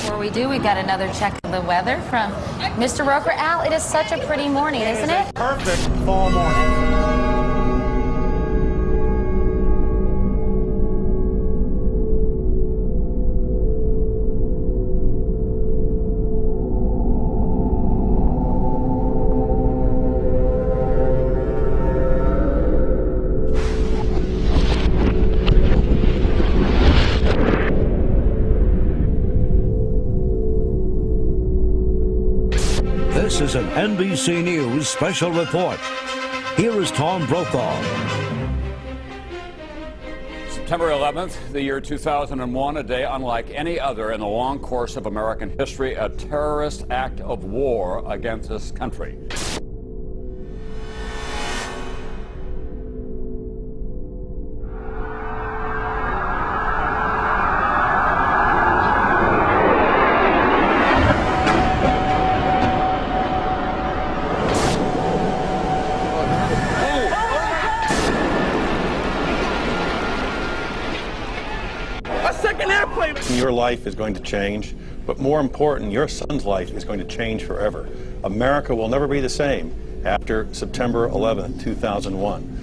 before we do, we've got another check of the weather from Mr. Roker. Al, it is such a pretty morning, isn't it? Perfect fall morning. This is an NBC News special report. Here is Tom Brokaw. September 11th, the year 2001, a day unlike any other in the long course of American history, a terrorist act of war against this country. Your life is going to change, but more important, your son's life is going to change forever. America will never be the same after September 11th, 2001.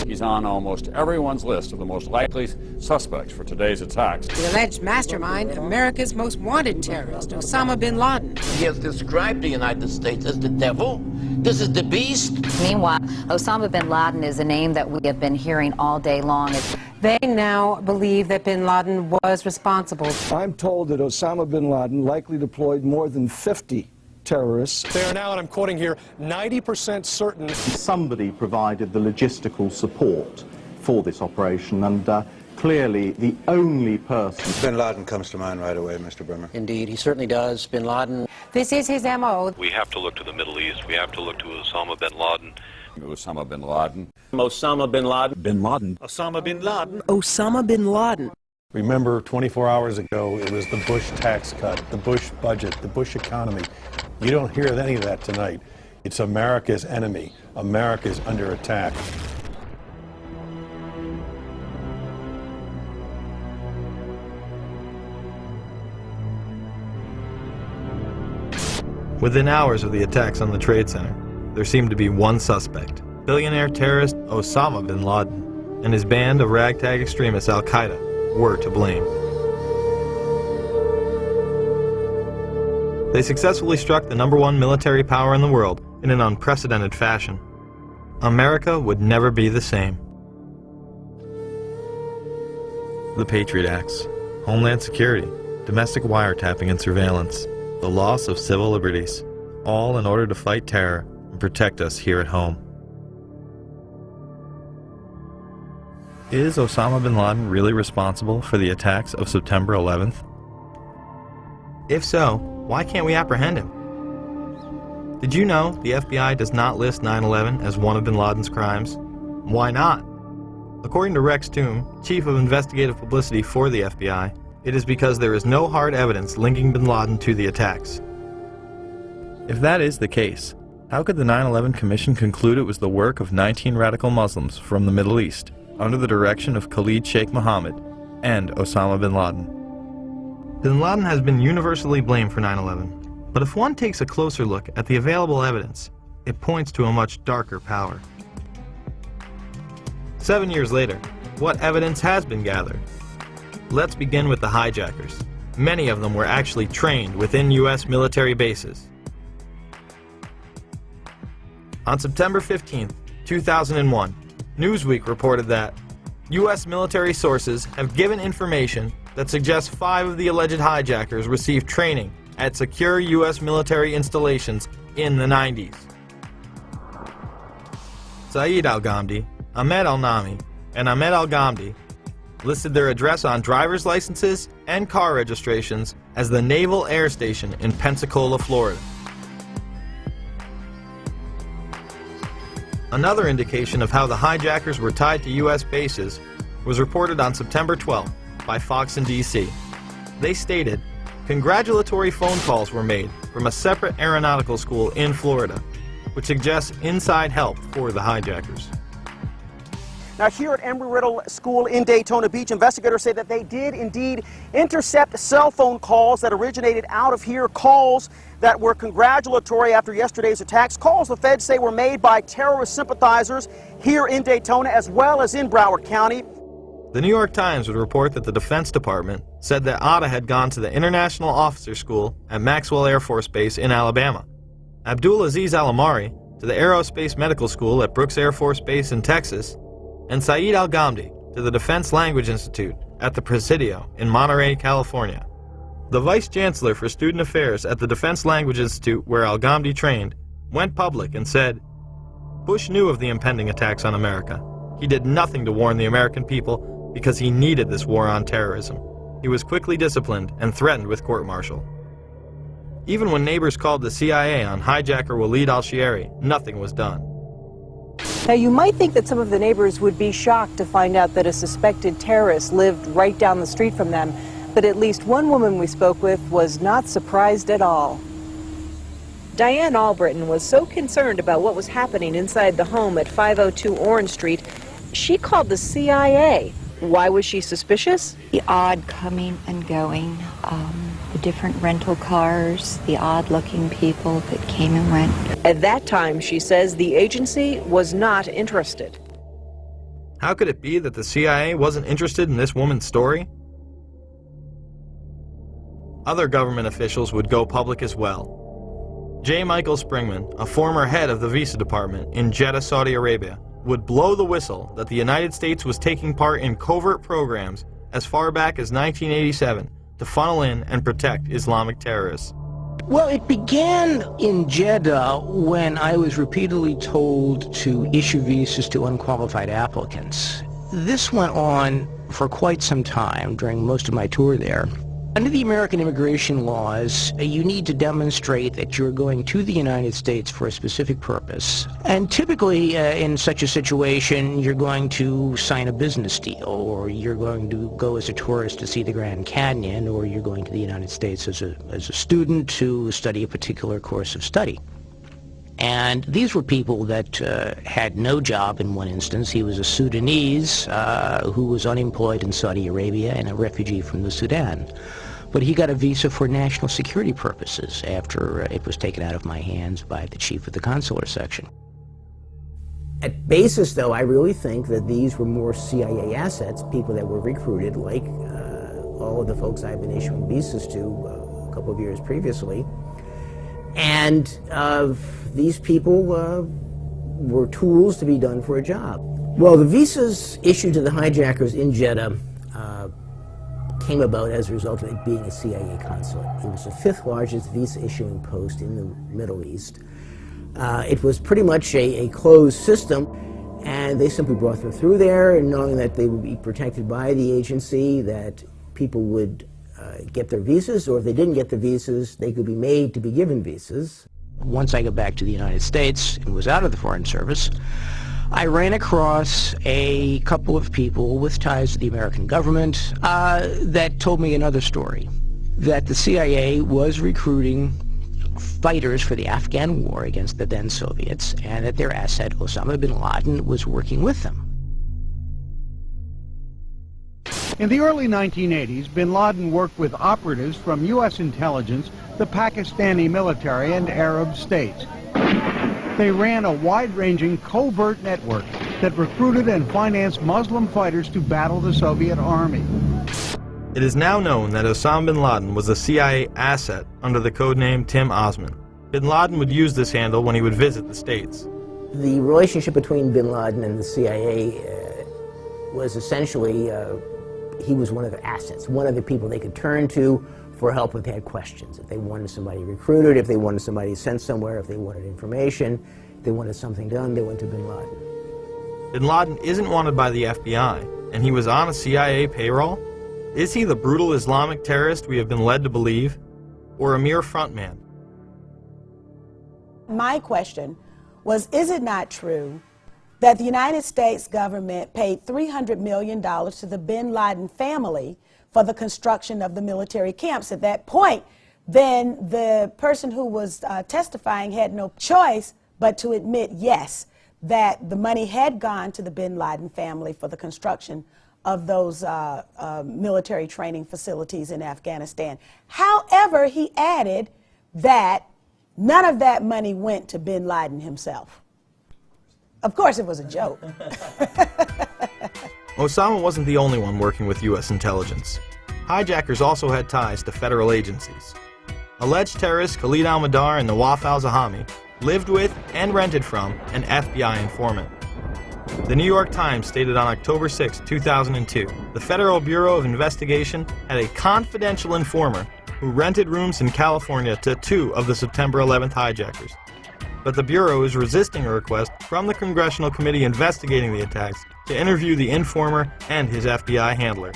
He's on almost everyone's list of the most likely suspects for today's attacks. The alleged mastermind, America's most wanted terrorist, Osama bin Laden. He has described the United States as the devil. This is the beast. Meanwhile, Osama bin Laden is a name that we have been hearing all day long. They now believe that bin Laden was responsible. I'm told that Osama bin Laden likely deployed more than 50 terrorists. They are now, and I'm quoting here, 90% certain. Somebody provided the logistical support for this operation, and clearly the only person. Bin Laden comes to mind right away, Mr. Brimmer. Indeed, he certainly does. Bin Laden. This is his M.O. We have to look to the Middle East. We have to look to Osama bin Laden. Osama bin Laden. Osama bin Laden. Bin Laden. Osama bin Laden. Osama bin Laden. Remember, 24 hours ago, it was the Bush tax cut, the Bush budget, the Bush economy. You don't hear any of that tonight. It's America's enemy. America's under attack. Within hours of the attacks on the Trade Center, there seemed to be one suspect. Billionaire terrorist Osama bin Laden and his band of ragtag extremists Al-Qaeda were to blame. They successfully struck the #1 military power in the world in an unprecedented fashion. America would never be the same. The Patriot Acts, Homeland Security, domestic wiretapping and surveillance, the loss of civil liberties, all in order to fight terror and protect us here at home. Is Osama bin Laden really responsible for the attacks of September 11th? If so, why can't we apprehend him? Did you know the FBI does not list 9/11 as one of bin Laden's crimes? Why not? According to Rex Toom, Chief of Investigative Publicity for the FBI, it is because there is no hard evidence linking bin Laden to the attacks. If that is the case, how could the 9/11 Commission conclude it was the work of 19 radical Muslims from the Middle East, under the direction of Khalid Sheikh Mohammed and Osama bin Laden? Bin Laden has been universally blamed for 9/11, but if one takes a closer look at the available evidence, it points to a much darker power. 7 years later, what evidence has been gathered? Let's begin with the hijackers. Many of them were actually trained within U.S. military bases. On September 15, 2001, Newsweek reported that U.S. military sources have given information that suggests 5 of the alleged hijackers received training at secure U.S. military installations in the 90s. Saeed al-Ghamdi, Ahmed al-Nami, and Ahmed al-Ghamdi listed their address on driver's licenses and car registrations as the Naval Air Station in Pensacola, Florida. Another indication of how the hijackers were tied to U.S. bases was reported on September 12th by Fox in D.C. They stated, congratulatory phone calls were made from a separate aeronautical school in Florida, which suggests inside help for the hijackers. Now, here at Embry-Riddle School in Daytona Beach, investigators say that they did indeed intercept cell phone calls that originated out of here, calls that were congratulatory after yesterday's attacks, calls the feds say were made by terrorist sympathizers here in Daytona as well as in Broward County. The New York Times would report that the Defense Department said that Atta had gone to the International Officer School at Maxwell Air Force Base in Alabama, Abdul Aziz Al-Amari to the Aerospace Medical School at Brooks Air Force Base in Texas, and Saeed Al-Ghamdi to the Defense Language Institute at the Presidio in Monterey, California. The Vice Chancellor for Student Affairs at the Defense Language Institute, where Al-Ghamdi trained, went public and said, "Bush knew of the impending attacks on America. He did nothing to warn the American people because he needed this war on terrorism. He was quickly disciplined and threatened with court-martial." Even when neighbors called the CIA on hijacker Walid al-Shiari, nothing was done. Now, you might think that some of the neighbors would be shocked to find out that a suspected terrorist lived right down the street from them, but at least one woman we spoke with was not surprised at all. Diane Albritton was so concerned about what was happening inside the home at 502 Orange Street, she called the CIA. Why was she suspicious? The odd coming and going, the different rental cars, the odd-looking people that came and went. At that time, she says, the agency was not interested. How could it be that the CIA wasn't interested in this woman's story? Other government officials would go public as well. J. Michael Springman, a former head of the Visa Department in Jeddah, Saudi Arabia, would blow the whistle that the United States was taking part in covert programs as far back as 1987 to funnel in and protect Islamic terrorists. Well, it began in Jeddah when I was repeatedly told to issue visas to unqualified applicants. This went on for quite some time during most of my tour there. Under the American immigration laws, you need to demonstrate that you're going to the United States for a specific purpose. And typically, in such a situation, you're going to sign a business deal, or you're going to go as a tourist to see the Grand Canyon, or you're going to the United States as a student to study a particular course of study. And these were people that had no job in one instance. He was a Sudanese who was unemployed in Saudi Arabia and a refugee from the Sudan. But he got a visa for national security purposes after it was taken out of my hands by the chief of the consular section. At basis, though, I really think that these were more CIA assets, people that were recruited, like all of the folks I've been issuing visas to a couple of years previously. And these people were tools to be done for a job. Well, the visas issued to the hijackers in Jeddah came about as a result of it being a CIA consulate. It was the 5th largest visa issuing post in the Middle East. It was pretty much a closed system, and they simply brought them through there, and knowing that they would be protected by the agency, that people would get their visas, or if they didn't get the visas, they could be made to be given visas. Once I got back to the United States and was out of the Foreign Service, I ran across a couple of people with ties to the American government that told me another story, that the CIA was recruiting fighters for the Afghan war against the then Soviets, and that their asset, Osama bin Laden, was working with them. In the early 1980s, bin Laden worked with operatives from U.S. intelligence, the Pakistani military, and Arab states. They ran a wide-ranging covert network that recruited and financed Muslim fighters to battle the Soviet army. It is now known that Osama bin Laden was a CIA asset under the codename Tim Osman. Bin Laden would use this handle when he would visit the States. The relationship between bin Laden and the CIA was essentially he was one of their assets, one of the people they could turn to for help if they had questions. If they wanted somebody recruited, if they wanted somebody sent somewhere, if they wanted information, if they wanted something done, they went to bin Laden. Bin Laden isn't wanted by the FBI, and he was on a CIA payroll? Is he the brutal Islamic terrorist we have been led to believe, or a mere frontman? My question was, is it not true that the United States government paid $300 million to the bin Laden family for the construction of the military camps? At that point, then the person who was testifying had no choice but to admit, yes, that the money had gone to the bin Laden family for the construction of those military training facilities in Afghanistan. However, he added that none of that money went to bin Laden himself. Of course, it was a joke. Osama wasn't the only one working with U.S. intelligence. Hijackers also had ties to federal agencies. Alleged terrorists Khalid al-Mihdhar and Nawaf al-Zahami lived with and rented from an FBI informant. The New York Times stated on October 6, 2002, the Federal Bureau of Investigation had a confidential informer who rented rooms in California to 2 of the September 11th hijackers. But the Bureau is resisting a request from the Congressional Committee investigating the attacks to interview the informer and his FBI handler.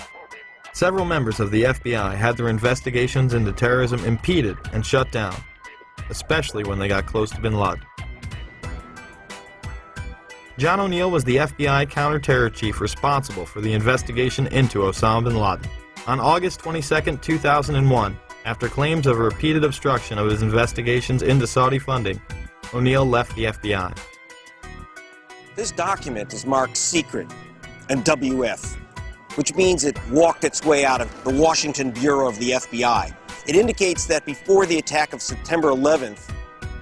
Several members of the FBI had their investigations into terrorism impeded and shut down, especially when they got close to bin Laden. John O'Neill was the FBI counter-terror chief responsible for the investigation into Osama bin Laden. On August 22, 2001, after claims of repeated obstruction of his investigations into Saudi funding, O'Neill left the FBI. This document is marked secret and WF, which means it walked its way out of the Washington Bureau of the FBI. It indicates that before the attack of September 11th,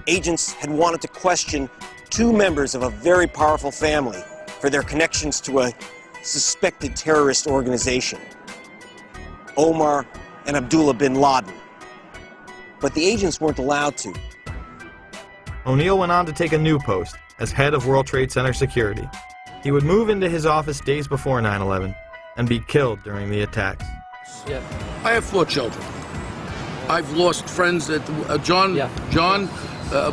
agents had wanted to question 2 members of a very powerful family for their connections to a suspected terrorist organization, Omar and Abdullah bin Laden. But the agents weren't allowed to. O'Neill went on to take a new post as head of World Trade Center security. He would move into his office days before 9/11 and be killed during the attacks. Yeah. I have 4 children. I've lost friends that John,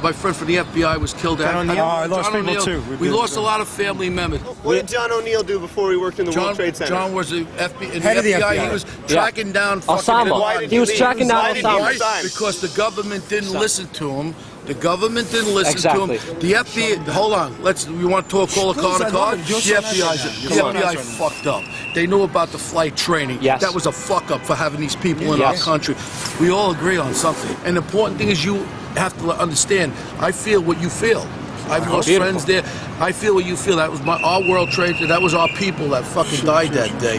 my friend from the FBI was killed. I lost people too. We lost a lot of family members. What did John O'Neill do before he worked in the World Trade Center? John was the FBI. Head of the FBI. He was tracking down Osama. He was tracking down Osama. Because the government didn't listen to him. The government didn't listen to him. The FBI, hold on, you want to talk all the card? The FBI fucked up. They knew about the flight training. Yes. That was a fuck up for having these people in our country. We all agree on something. And the important thing is you have to understand, I feel what you feel. I've lost friends there. I feel what you feel. That was our World Trade, that was our people that fucking died that day.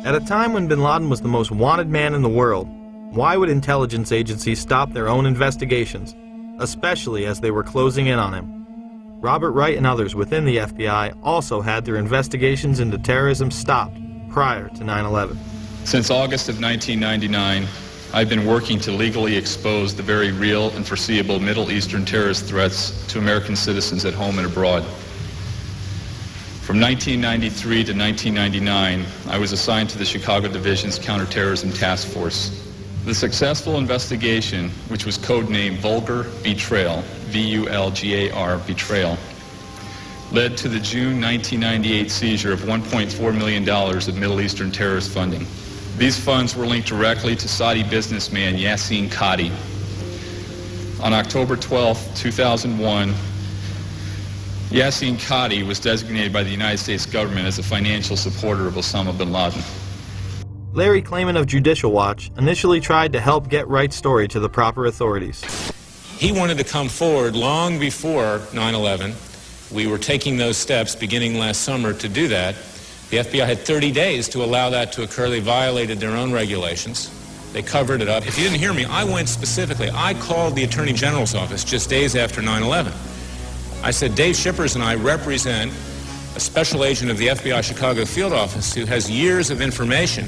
At a time when bin Laden was the most wanted man in the world, why would intelligence agencies stop their own investigations, especially as they were closing in on him? Robert Wright and others within the FBI also had their investigations into terrorism stopped prior to 9/11. Since August of 1999, I've been working to legally expose the very real and foreseeable Middle Eastern terrorist threats to American citizens at home and abroad. From 1993 to 1999, I was assigned to the Chicago Division's Counterterrorism Task Force. The successful investigation, which was codenamed Vulgar Betrayal, V-U-L-G-A-R, Betrayal, led to the June 1998 seizure of $1.4 million of Middle Eastern terrorist funding. These funds were linked directly to Saudi businessman Yassin Qadi. On October 12, 2001, Yassin Qadi was designated by the United States government as a financial supporter of Osama bin Laden. Larry Klayman of Judicial Watch initially tried to help get Wright's story to the proper authorities. He wanted to come forward long before 9/11. We were taking those steps beginning last summer to do that. The FBI had 30 days to allow that to occur. They violated their own regulations. They covered it up. If you didn't hear me, I went specifically. I called the Attorney General's office just days after 9/11. I said, Dave Shippers and I represent a special agent of the FBI Chicago field office who has years of information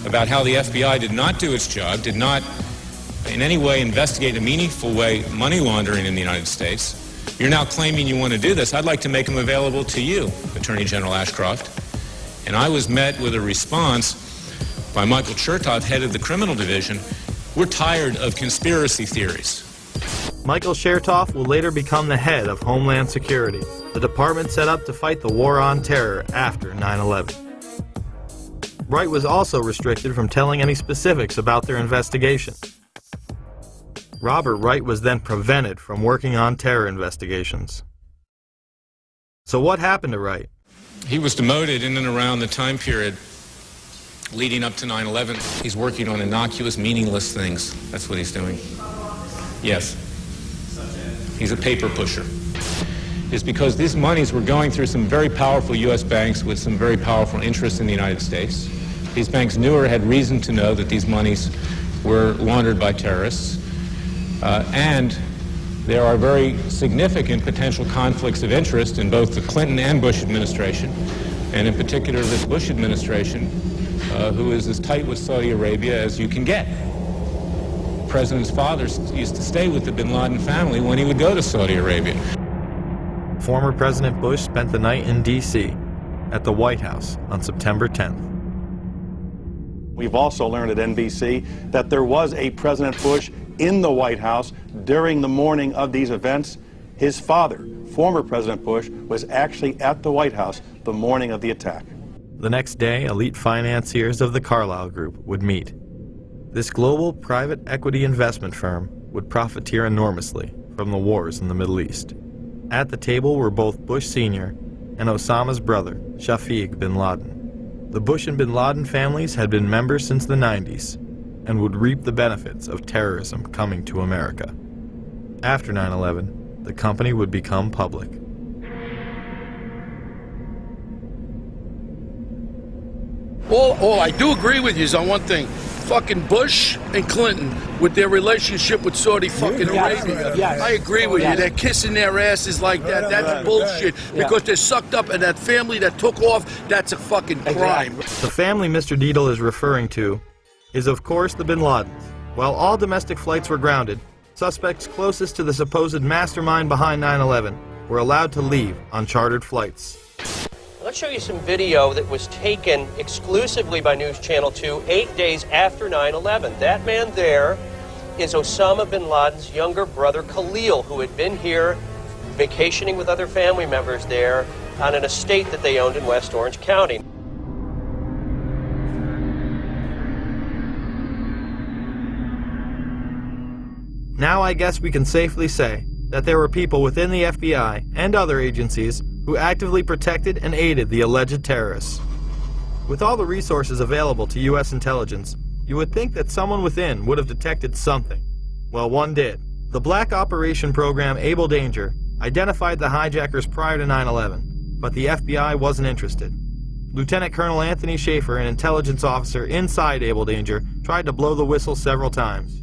about how the FBI did not do its job, did not in any way investigate in a meaningful way money laundering in the United States. You're now claiming you want to do this. I'd like to make them available to you, Attorney General Ashcroft. And I was met with a response by Michael Chertoff, head of the criminal division. We're tired of conspiracy theories. Michael Chertoff will later become the head of Homeland Security, the department set up to fight the war on terror after 9/11. Wright was also restricted from telling any specifics about their investigation. Robert Wright was then prevented from working on terror investigations. So what happened to Wright? He was demoted in and around the time period leading up to 9/11. He's working on innocuous, meaningless things. That's what he's doing. Yes. he's a paper pusher, is because these monies were going through some very powerful U.S. banks with some very powerful interests in the United States. These banks knew or had reason to know that these monies were laundered by terrorists, and there are very significant potential conflicts of interest in both the Clinton and Bush administration, and in particular this Bush administration, who is as tight with Saudi Arabia as you can get. The president's father used to stay with the bin Laden family when he would go to Saudi Arabia. Former President Bush spent the night in D.C. at the White House on September 10th. We've also learned at NBC that there was a President Bush in the White House during the morning of these events. His father, former President Bush, was actually at the White House the morning of the attack. The next day, elite financiers of the Carlyle Group would meet. This global private equity investment firm would profiteer enormously from the wars in the Middle East. At the table were both Bush Sr. and Osama's brother, Shafiq bin Laden. The Bush and bin Laden families had been members since the 90s and would reap the benefits of terrorism coming to America. After 9/11, the company would become public. All I do agree with you is on one thing. Fucking Bush and Clinton with their relationship with Saudi fucking Arabia. Yes. I agree with you. They're kissing their asses like that. That's bullshit. Because they're sucked up in that family that took off. That's a fucking crime. The family Mr. Deedle is referring to is, of course, the bin Ladens. While all domestic flights were grounded, suspects closest to the supposed mastermind behind 9/11 were allowed to leave on chartered flights. Let's show you some video that was taken exclusively by News Channel 2 8 days after 9/11. That man there is Osama bin Laden's younger brother, Khalil, who had been here vacationing with other family members there on an estate that they owned in West Orange County. Now I guess we can safely say that there were people within the FBI and other agencies who actively protected and aided the alleged terrorists. With all the resources available to U.S. intelligence, you would think that someone within would have detected something. Well, one did. The black operation program Able Danger identified the hijackers prior to 9/11, but the FBI wasn't interested. Lieutenant Colonel Anthony Schaefer, an intelligence officer inside Able Danger, tried to blow the whistle several times.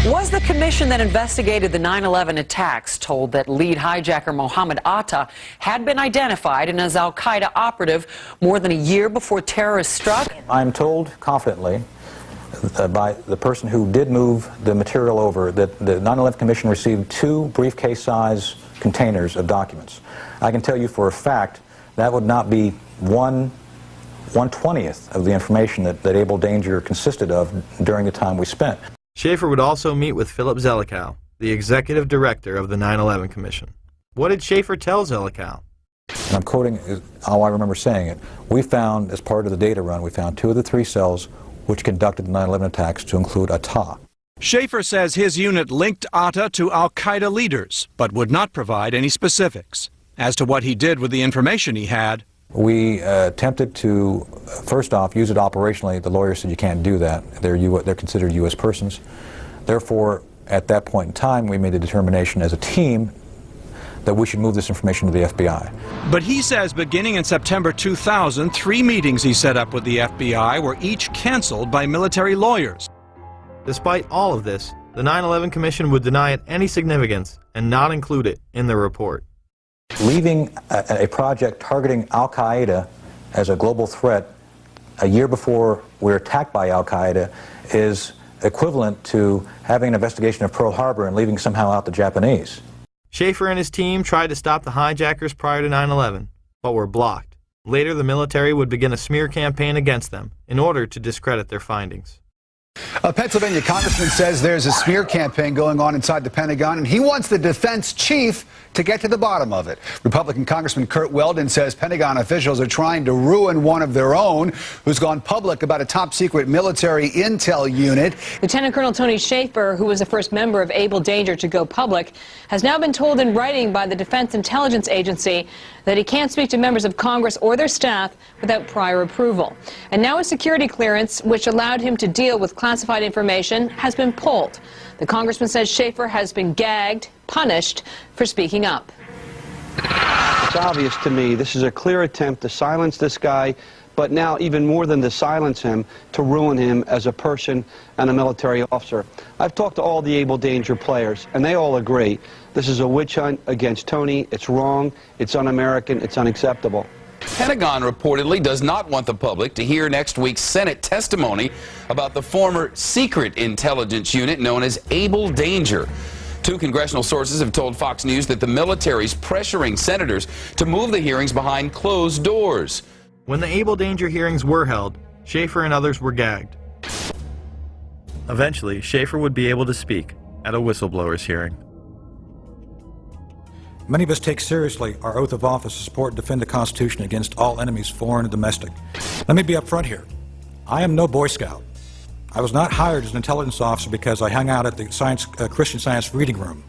Was the commission that investigated the 9/11 attacks told that lead hijacker Mohammed Atta had been identified and as al-Qaeda operative more than a year before terrorists struck? I'm told confidently by the person who did move the material over that the 9/11 commission received 2 briefcase-size containers of documents. I can tell you for a fact that would not be 1/20th of the information that Able Danger consisted of during the time we spent. Schaefer would also meet with Philip Zelikow, the executive director of the 9/11 Commission. What did Schaefer tell Zelikow? And I'm quoting how I remember saying it. We found, as part of the data run, we found 2 of the 3 cells which conducted the 9/11 attacks to include Atta. Schaefer says his unit linked Atta to al-Qaeda leaders, but would not provide any specifics. As to what he did with the information he had, we attempted to, first off, use it operationally. The lawyer said you can't do that. They're considered U.S. persons. Therefore, at that point in time, we made a determination as a team that we should move this information to the FBI. But he says beginning in September 2000, 3 meetings he set up with the FBI were each canceled by military lawyers. Despite all of this, the 9/11 Commission would deny it any significance and not include it in the report. Leaving a project targeting al-Qaeda as a global threat a year before we're attacked by al-Qaeda is equivalent to having an investigation of Pearl Harbor and leaving somehow out the Japanese. Schaefer and his team tried to stop the hijackers prior to 9/11, but were blocked. Later, the military would begin a smear campaign against them in order to discredit their findings. A Pennsylvania congressman says there's a smear campaign going on inside the Pentagon, and he wants the defense chief to get to the bottom of it. Republican Congressman Kurt Weldon says Pentagon officials are trying to ruin one of their own who's gone public about a top-secret military intel unit. Lieutenant Colonel Tony Schaefer, who was the first member of Able Danger to go public, has now been told in writing by the Defense Intelligence Agency that he can't speak to members of Congress or their staff without prior approval. And now a security clearance which allowed him to deal with classified classified information has been pulled. The congressman says Schaefer has been gagged, punished for speaking up. It's obvious to me this is a clear attempt to silence this guy, but now even more than to silence him, to ruin him as a person and a military officer. I've talked to all the Able Danger players, and they all agree this is a witch hunt against Tony. It's wrong, it's un-American, it's unacceptable. Pentagon reportedly does not want the public to hear next week's Senate testimony about the former secret intelligence unit known as Able Danger. Two congressional sources have told Fox News that the military's pressuring senators to move the hearings behind closed doors. When the Able Danger hearings were held, Schaefer and others were gagged. Eventually, Schaefer would be able to speak at a whistleblower's hearing. Many of us take seriously our oath of office to support and defend the Constitution against all enemies, foreign and domestic. Let me be upfront here. I am no Boy Scout. I was not hired as an intelligence officer because I hung out at the Christian Science reading room.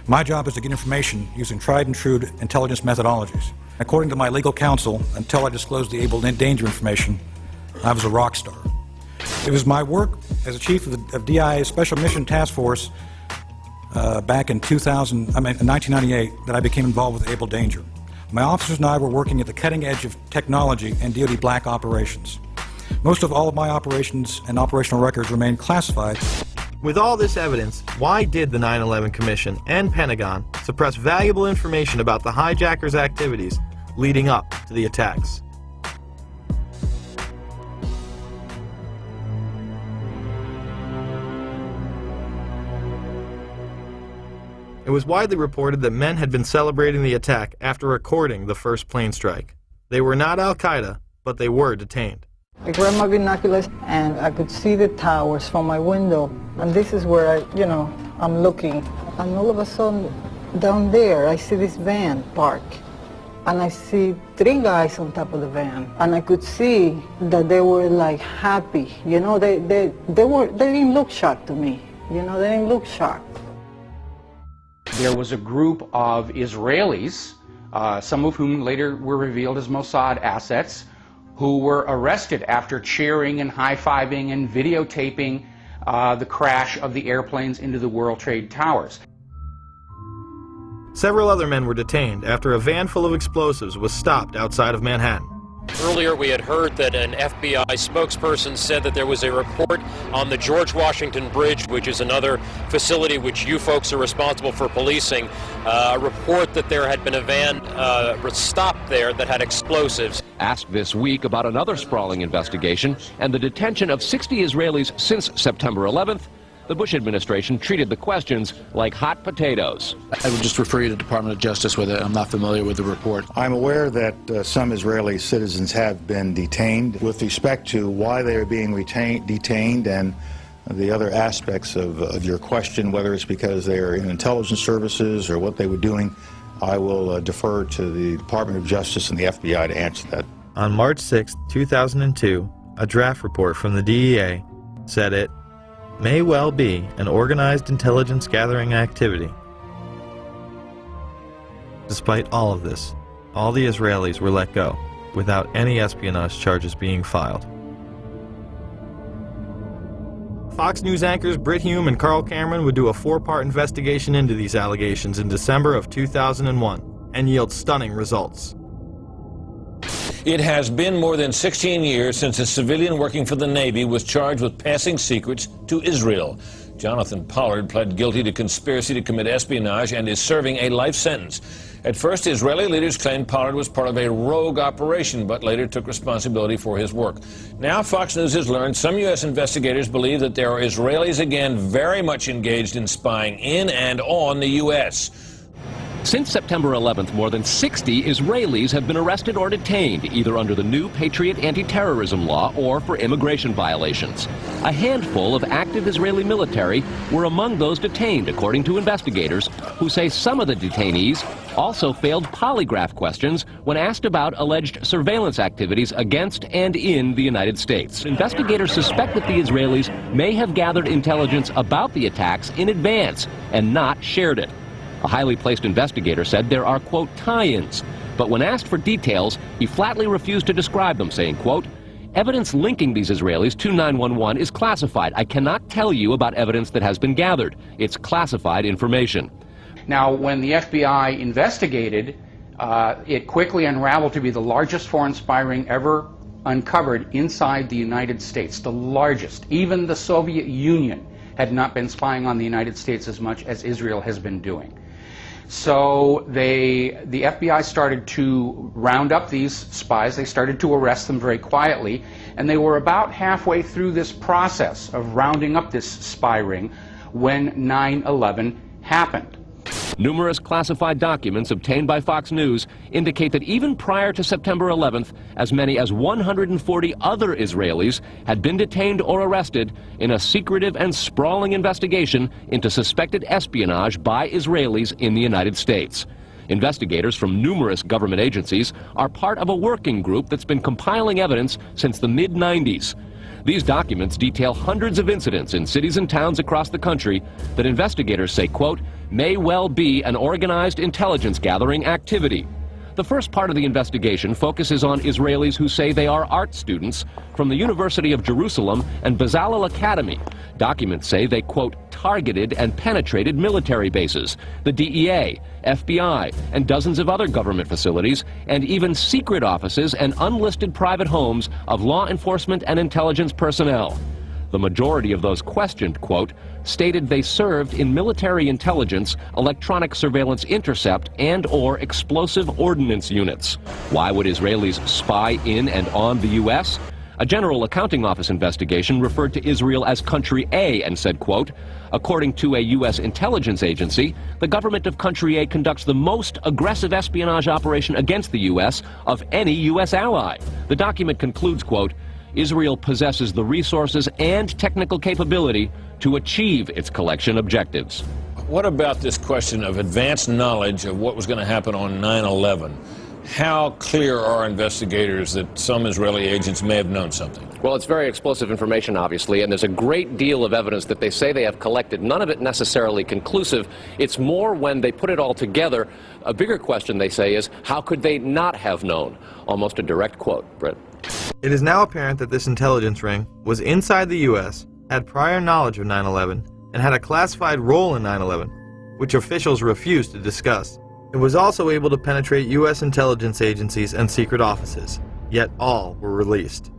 My job is to get information using tried and true intelligence methodologies. According to my legal counsel, until I disclosed the Able Danger information, I was a rock star. It was my work as a chief of DIA's Special Mission Task Force back in 1998 that I became involved with Able Danger. My officers and I were working at the cutting edge of technology and DoD black operations. Most of all of my operations and operational records remain classified. With all this evidence, why did the 9/11 Commission and Pentagon suppress valuable information about the hijackers' activities leading up to the attacks? It was widely reported that men had been celebrating the attack after recording the first plane strike. They were not Al-Qaeda, but they were detained. I grabbed my binoculars and I could see the towers from my window. And this is where I'm looking. And all of a sudden, down there, I see this van park. And I see three guys on top of the van. And I could see that they were like happy. They didn't look shocked to me. They didn't look shocked. There was a group of Israelis, some of whom later were revealed as Mossad assets, who were arrested after cheering and high-fiving and videotaping the crash of the airplanes into the World Trade Towers. Several other men were detained after a van full of explosives was stopped outside of Manhattan. Earlier, we had heard that an FBI spokesperson said that there was a report on the George Washington Bridge, which is another facility which you folks are responsible for policing, a report that there had been a van stopped there that had explosives. Asked this week about another sprawling investigation and the detention of 60 Israelis since September 11th, the Bush administration treated the questions like hot potatoes. I would just refer you to the Department of Justice with it. I'm not familiar with the report. I'm aware that some Israeli citizens have been detained. With respect to why they are being detained and the other aspects of your question, whether it's because they are in intelligence services or what they were doing, I will defer to the Department of Justice and the FBI to answer that. On March 6, 2002, a draft report from the DEA said it may well be an organized intelligence gathering activity. Despite all of this, all the Israelis were let go without any espionage charges being filed. Fox News anchors Britt Hume and Carl Cameron would do a 4-part investigation into these allegations in December of 2001 and yield stunning results. It has been more than 16 years since a civilian working for the Navy was charged with passing secrets to Israel. Jonathan Pollard pled guilty to conspiracy to commit espionage and is serving a life sentence. At first, Israeli leaders claimed Pollard was part of a rogue operation, but later took responsibility for his work. Now, Fox News has learned some U.S. investigators believe that there are Israelis again very much engaged in spying in and on the U.S. Since September 11th, more than 60 Israelis have been arrested or detained, either under the new Patriot anti-terrorism law or for immigration violations. A handful of active Israeli military were among those detained, according to investigators, who say some of the detainees also failed polygraph questions when asked about alleged surveillance activities against and in the United States. Investigators suspect that the Israelis may have gathered intelligence about the attacks in advance and not shared it. A highly placed investigator said there are, quote, tie-ins, but when asked for details, he flatly refused to describe them, saying, quote, Evidence linking these Israelis to 911 is classified. I cannot tell you about evidence that has been gathered. It's classified information. Now, when the FBI investigated, it quickly unraveled to be the largest foreign spy ring ever uncovered inside the United States, the largest. Even the Soviet Union had not been spying on the United States as much as Israel has been doing. So the FBI started to round up these spies. They started to arrest them very quietly, and they were about halfway through this process of rounding up this spy ring when 9/11 happened. Numerous classified documents obtained by Fox News indicate that even prior to September 11th, as many as 140 other Israelis had been detained or arrested in a secretive and sprawling investigation into suspected espionage by Israelis in the United States. Investigators from numerous government agencies are part of a working group that's been compiling evidence since the mid-90s. These documents detail hundreds of incidents in cities and towns across the country that investigators say, quote, may well be an organized intelligence gathering activity. The first part of the investigation focuses on Israelis who say they are art students from the University of Jerusalem and Bezalel Academy. Documents say they, quote, targeted and penetrated military bases, the DEA, FBI, and dozens of other government facilities, and even secret offices and unlisted private homes of law enforcement and intelligence personnel. The majority of those questioned, quote, stated they served in military intelligence, electronic surveillance intercept, and/or explosive ordnance units. Why would Israelis spy in and on the U.S.? A General Accounting Office investigation referred to Israel as Country A and said, quote, according to a U.S. intelligence agency, the government of Country A conducts the most aggressive espionage operation against the U.S. of any U.S. ally. The document concludes, quote, Israel possesses the resources and technical capability to achieve its collection objectives. What about this question of advanced knowledge of what was going to happen on 9/11? How clear are investigators that some Israeli agents may have known something? Well, it's very explosive information, obviously, and there's a great deal of evidence that they say they have collected, none of it necessarily conclusive. It's more when they put it all together. A bigger question, they say, is how could they not have known? Almost a direct quote, Britt. It is now apparent that this intelligence ring was inside the U.S., had prior knowledge of 9/11, and had a classified role in 9/11, which officials refused to discuss. It was also able to penetrate U.S. intelligence agencies and secret offices, yet all were released.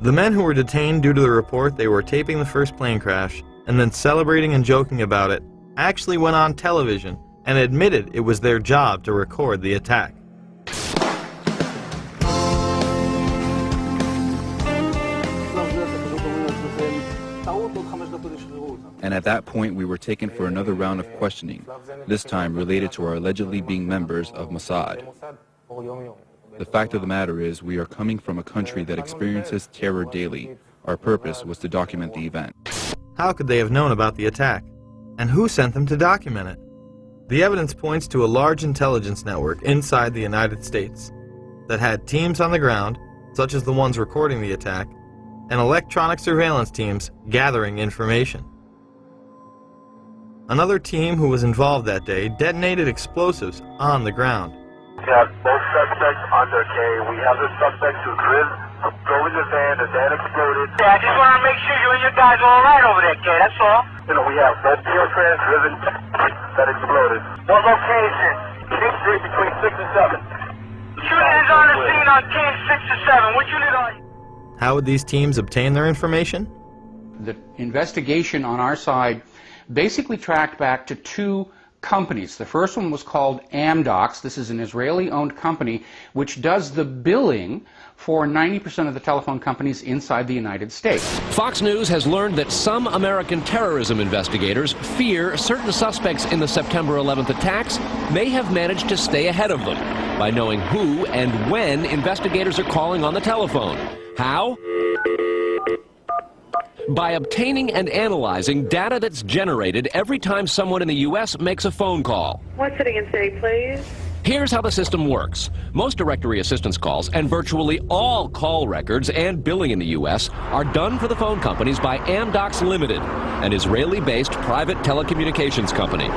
The men who were detained due to the report they were taping the first plane crash and then celebrating and joking about it actually went on television and admitted it was their job to record the attack. And at that point, we were taken for another round of questioning, this time related to our allegedly being members of Mossad. The fact of the matter is, we are coming from a country that experiences terror daily. Our purpose was to document the event. How could they have known about the attack? And who sent them to document it? The evidence points to a large intelligence network inside the United States that had teams on the ground, such as the ones recording the attack, and electronic surveillance teams gathering information. Another team who was involved that day detonated explosives on the ground. We have both suspects under K. We have the suspect who drove in the van exploded. Yeah, I just want to make sure you and your guys are all right over there, K, that's all. You know, we have both Trans driven that exploded. What location? King Street between 6 and 7. Shooting is on the scene on King 6 and 7. What unit are you? How would these teams obtain their information? The investigation on our side basically tracked back to two companies. The first one was called Amdocs. This is an Israeli-owned company which does the billing for 90% of the telephone companies inside the United States. Fox News has learned that some American terrorism investigators fear certain suspects in the September 11th attacks may have managed to stay ahead of them by knowing who and when investigators are calling on the telephone. How? By obtaining and analyzing data that's generated every time someone in the U.S. makes a phone call. What city and state, please? Here's how the system works. Most directory assistance calls and virtually all call records and billing in the U.S. are done for the phone companies by Amdocs Limited, an Israeli-based private telecommunications company.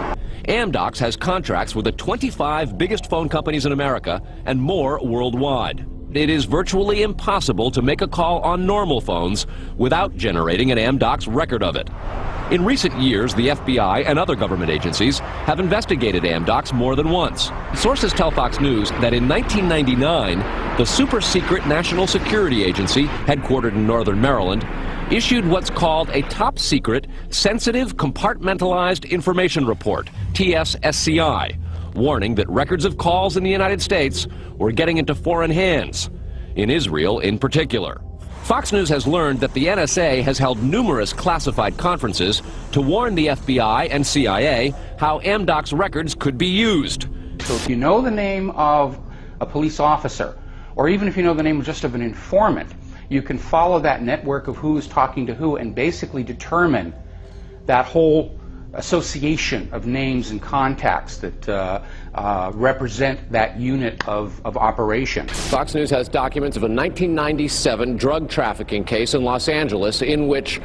Amdocs has contracts with the 25 biggest phone companies in America and more worldwide. It is virtually impossible to make a call on normal phones without generating an Amdocs record of it. In recent years, the FBI and other government agencies have investigated Amdocs more than once. Sources tell Fox News that in 1999, the super-secret National Security Agency, headquartered in northern Maryland, issued what's called a top-secret, sensitive, compartmentalized information report, TSSCI, warning that records of calls in the United States were getting into foreign hands, in Israel in particular. Fox News has learned that the NSA has held numerous classified conferences to warn the FBI and CIA how Amdocs records could be used. So if you know the name of a police officer, or even if you know the name just of an informant, you can follow that network of who is talking to who and basically determine that whole association of names and contacts that represent that unit of operation. Fox News has documents of a 1997 drug trafficking case in Los Angeles in which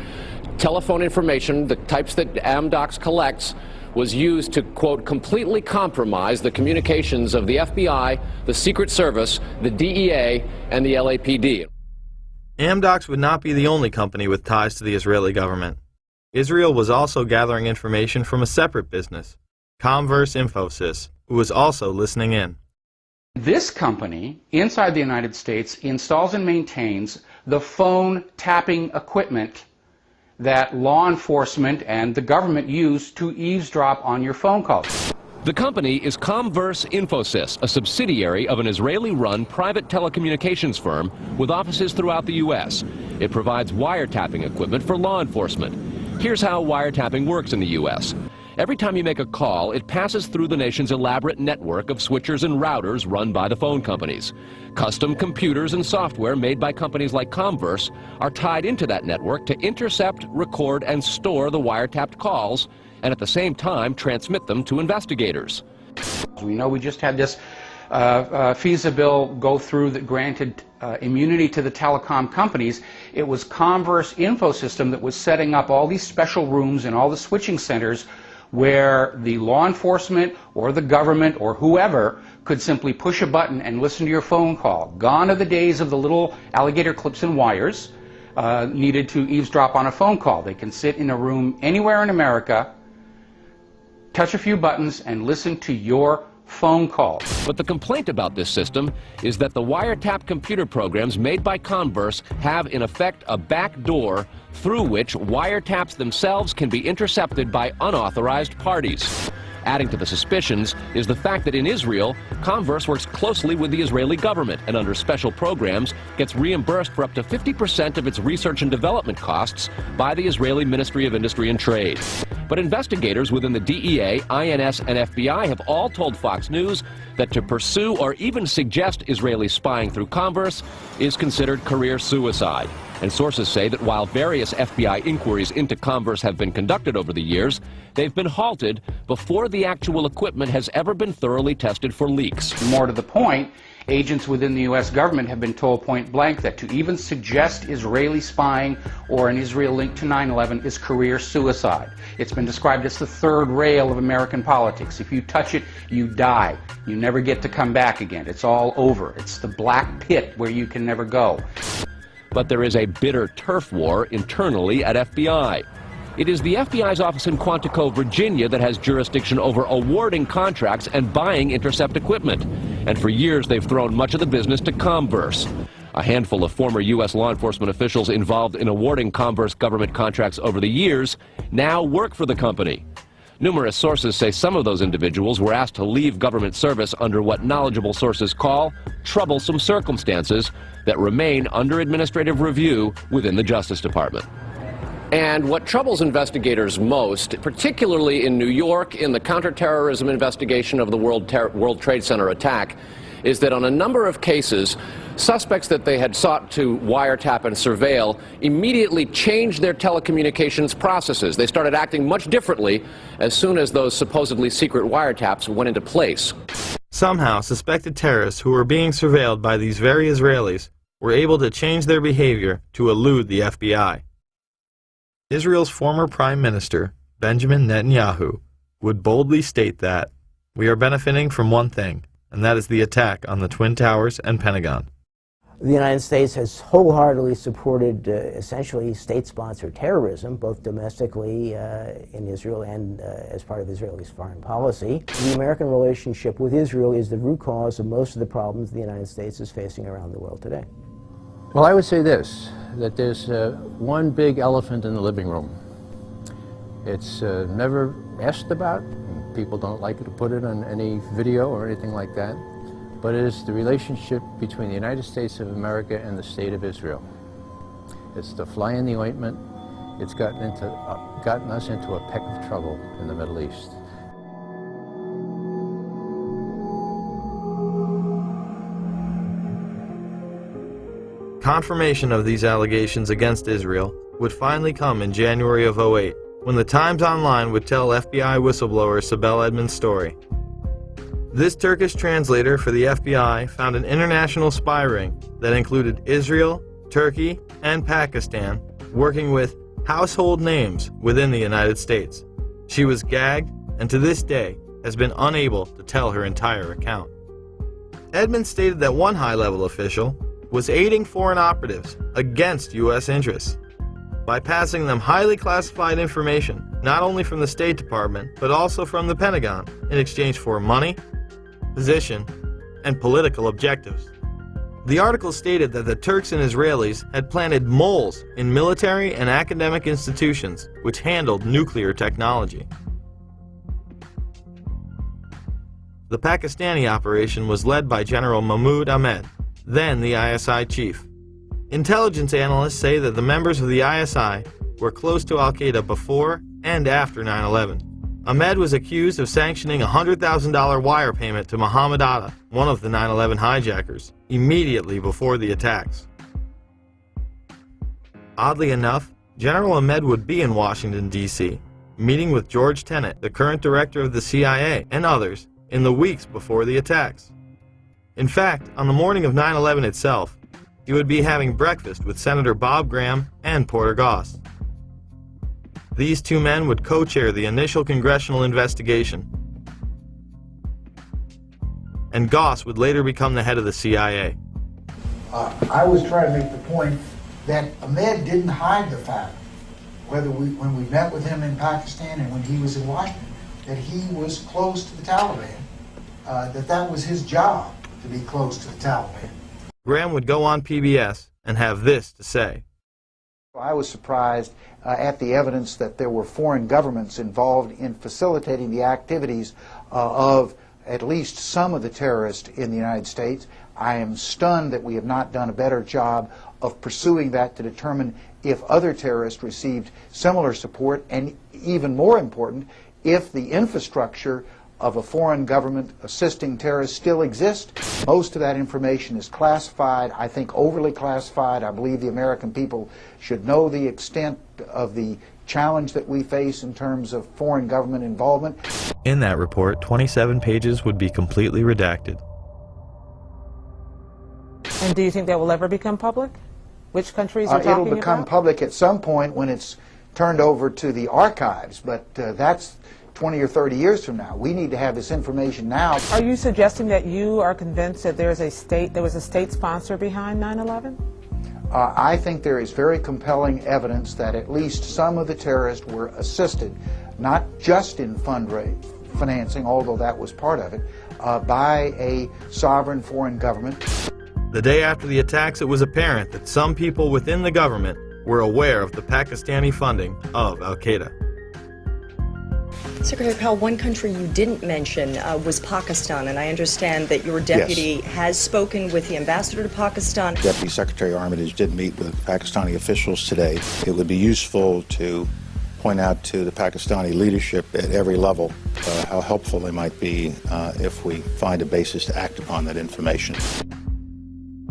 telephone information, the types that Amdocs collects, was used to, quote, completely compromise the communications of the FBI, the Secret Service, the DEA, and the LAPD. Amdocs would not be the only company with ties to the Israeli government. Israel was also gathering information from a separate business, Comverse Infosys, who was also listening in. This company, inside the United States, installs and maintains the phone tapping equipment that law enforcement and the government use to eavesdrop on your phone calls. The company is Comverse Infosys, a subsidiary of an Israeli-run private telecommunications firm with offices throughout the U.S. It provides wiretapping equipment for law enforcement. Here's how wiretapping works in the U.S. Every time you make a call, it passes through the nation's elaborate network of switchers and routers run by the phone companies. Custom computers and software made by companies like Comverse are tied into that network to intercept, record, and store the wiretapped calls, and at the same time transmit them to investigators. We know we just had this FISA bill go through that granted immunity to the telecom companies. It was Comverse Infosystem that was setting up all these special rooms and all the switching centers where the law enforcement or the government or whoever could simply push a button and listen to your phone call. Gone are the days of the little alligator clips and wires needed to eavesdrop on a phone call. They can sit in a room anywhere in America, touch a few buttons, and listen to your phone call. But the complaint about this system is that the wiretap computer programs made by Comverse have in effect a back door through which wiretaps themselves can be intercepted by unauthorized parties. Adding to the suspicions is the fact that in Israel, Comverse works closely with the Israeli government and under special programs gets reimbursed for up to 50% of its research and development costs by the Israeli Ministry of Industry and Trade. But investigators within the DEA, INS, and FBI have all told Fox News that to pursue or even suggest Israeli spying through Comverse is considered career suicide. And sources say that while various FBI inquiries into Comverse have been conducted over the years, they've been halted before the actual equipment has ever been thoroughly tested for leaks. More to the point, agents within the U.S. government have been told point blank that to even suggest Israeli spying or an Israel link to 9/11 is career suicide. It's been described as the third rail of American politics. If you touch it, you die. You never get to come back again. It's all over. It's the black pit where you can never go. But there is a bitter turf war internally at FBI. It is the FBI's office in Quantico, Virginia that has jurisdiction over awarding contracts and buying intercept equipment. And for years they've thrown much of the business to Comverse. A handful of former U.S. law enforcement officials involved in awarding Comverse government contracts over the years now work for the company. Numerous sources say some of those individuals were asked to leave government service under what knowledgeable sources call troublesome circumstances that remain under administrative review within the Justice Department. And what troubles investigators most, particularly in New York in the counterterrorism investigation of the World Trade Center attack, is that on a number of cases, suspects that they had sought to wiretap and surveil immediately changed their telecommunications processes. They started acting much differently as soon as those supposedly secret wiretaps went into place. Somehow, suspected terrorists who were being surveilled by these very Israelis were able to change their behavior to elude the FBI. Israel's former Prime Minister, Benjamin Netanyahu, would boldly state that we are benefiting from one thing, and that is the attack on the Twin Towers and Pentagon. The United States has wholeheartedly supported essentially state-sponsored terrorism, both domestically in Israel and as part of Israel's foreign policy. The American relationship with Israel is the root cause of most of the problems the United States is facing around the world today. Well, I would say this, that there's one big elephant in the living room. It's never asked about. People don't like to put it on any video or anything like that. But it is the relationship between the United States of America and the State of Israel. It's the fly in the ointment. It's gotten us into a peck of trouble in the Middle East. Confirmation of these allegations against Israel would finally come in January of '08, when the Times Online would tell FBI whistleblower Sibel Edmonds' story. This Turkish translator for the FBI found an international spy ring that included Israel, Turkey, and Pakistan working with household names within the United States. She was gagged and to this day has been unable to tell her entire account. Edmonds stated that one high-level official was aiding foreign operatives against U.S. interests by passing them highly classified information, not only from the State Department, but also from the Pentagon, in exchange for money, position, and political objectives. The article stated that the Turks and Israelis had planted moles in military and academic institutions which handled nuclear technology. The Pakistani operation was led by General Mahmoud Ahmed, then the ISI chief. Intelligence analysts say that the members of the ISI were close to Al-Qaeda before and after 9/11. Ahmed was accused of sanctioning a $100,000 wire payment to Mohammed Atta, one of the 9/11 hijackers, immediately before the attacks. Oddly enough, General Ahmed would be in Washington, D.C., meeting with George Tenet, the current director of the CIA, and others, in the weeks before the attacks. In fact, on the morning of 9/11 itself, he would be having breakfast with Senator Bob Graham and Porter Goss. These two men would co-chair the initial congressional investigation, and Goss would later become the head of the CIA. I was trying to make the point that Ahmed didn't hide the fact, when we met with him in Pakistan and when he was in Washington, that he was close to the Taliban, that was his job, to be close to the Taliban. Graham would go on PBS and have this to say. I was surprised at the evidence that there were foreign governments involved in facilitating the activities of at least some of the terrorists in the United States. I am stunned that we have not done a better job of pursuing that to determine if other terrorists received similar support, and even more important, if the infrastructure of a foreign government assisting terrorists still exists. Most of that information is classified, I think overly classified. I believe the American people should know the extent of the challenge that we face in terms of foreign government involvement. In that report, 27 pages would be completely redacted. And do you think that will ever become public? Which countries are talking about? It'll become public at some point when it's turned over to the archives, but that's 20 or 30 years from now. We need to have this information now. Are you suggesting that you are convinced that there was a state sponsor behind 9/11? I think there is very compelling evidence that at least some of the terrorists were assisted, not just in financing, although that was part of it, by a sovereign foreign government. The day after the attacks, it was apparent that some people within the government were aware of the Pakistani funding of Al-Qaeda. Secretary Powell, one country you didn't mention was Pakistan, and I understand that your deputy has spoken with the ambassador to Pakistan. Deputy Secretary Armitage did meet with Pakistani officials today. It would be useful to point out to the Pakistani leadership at every level how helpful they might be if we find a basis to act upon that information.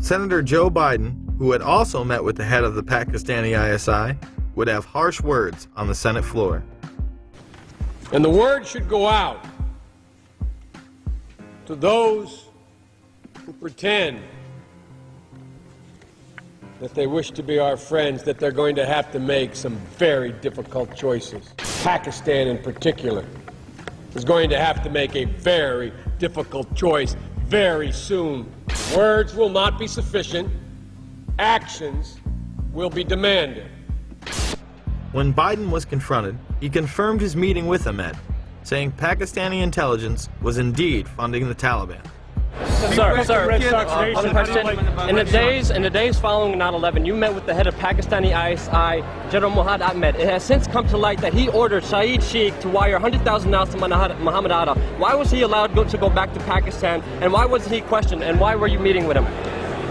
Senator Joe Biden, who had also met with the head of the Pakistani ISI, would have harsh words on the Senate floor. And the word should go out to those who pretend that they wish to be our friends, that they're going to have to make some very difficult choices. Pakistan in particular is going to have to make a very difficult choice very soon. Words will not be sufficient. Actions will be demanded. When Biden was confronted, he confirmed his meeting with Ahmed, saying Pakistani intelligence was indeed funding the Taliban. Sir, one question. In the days following 9/11, you met with the head of Pakistani ISI, General Muhammad Ahmed. It has since come to light that he ordered Saeed Sheikh to wire $100,000 to Muhammad Atta. Why was he allowed to go back to Pakistan, and why wasn't he questioned, and why were you meeting with him?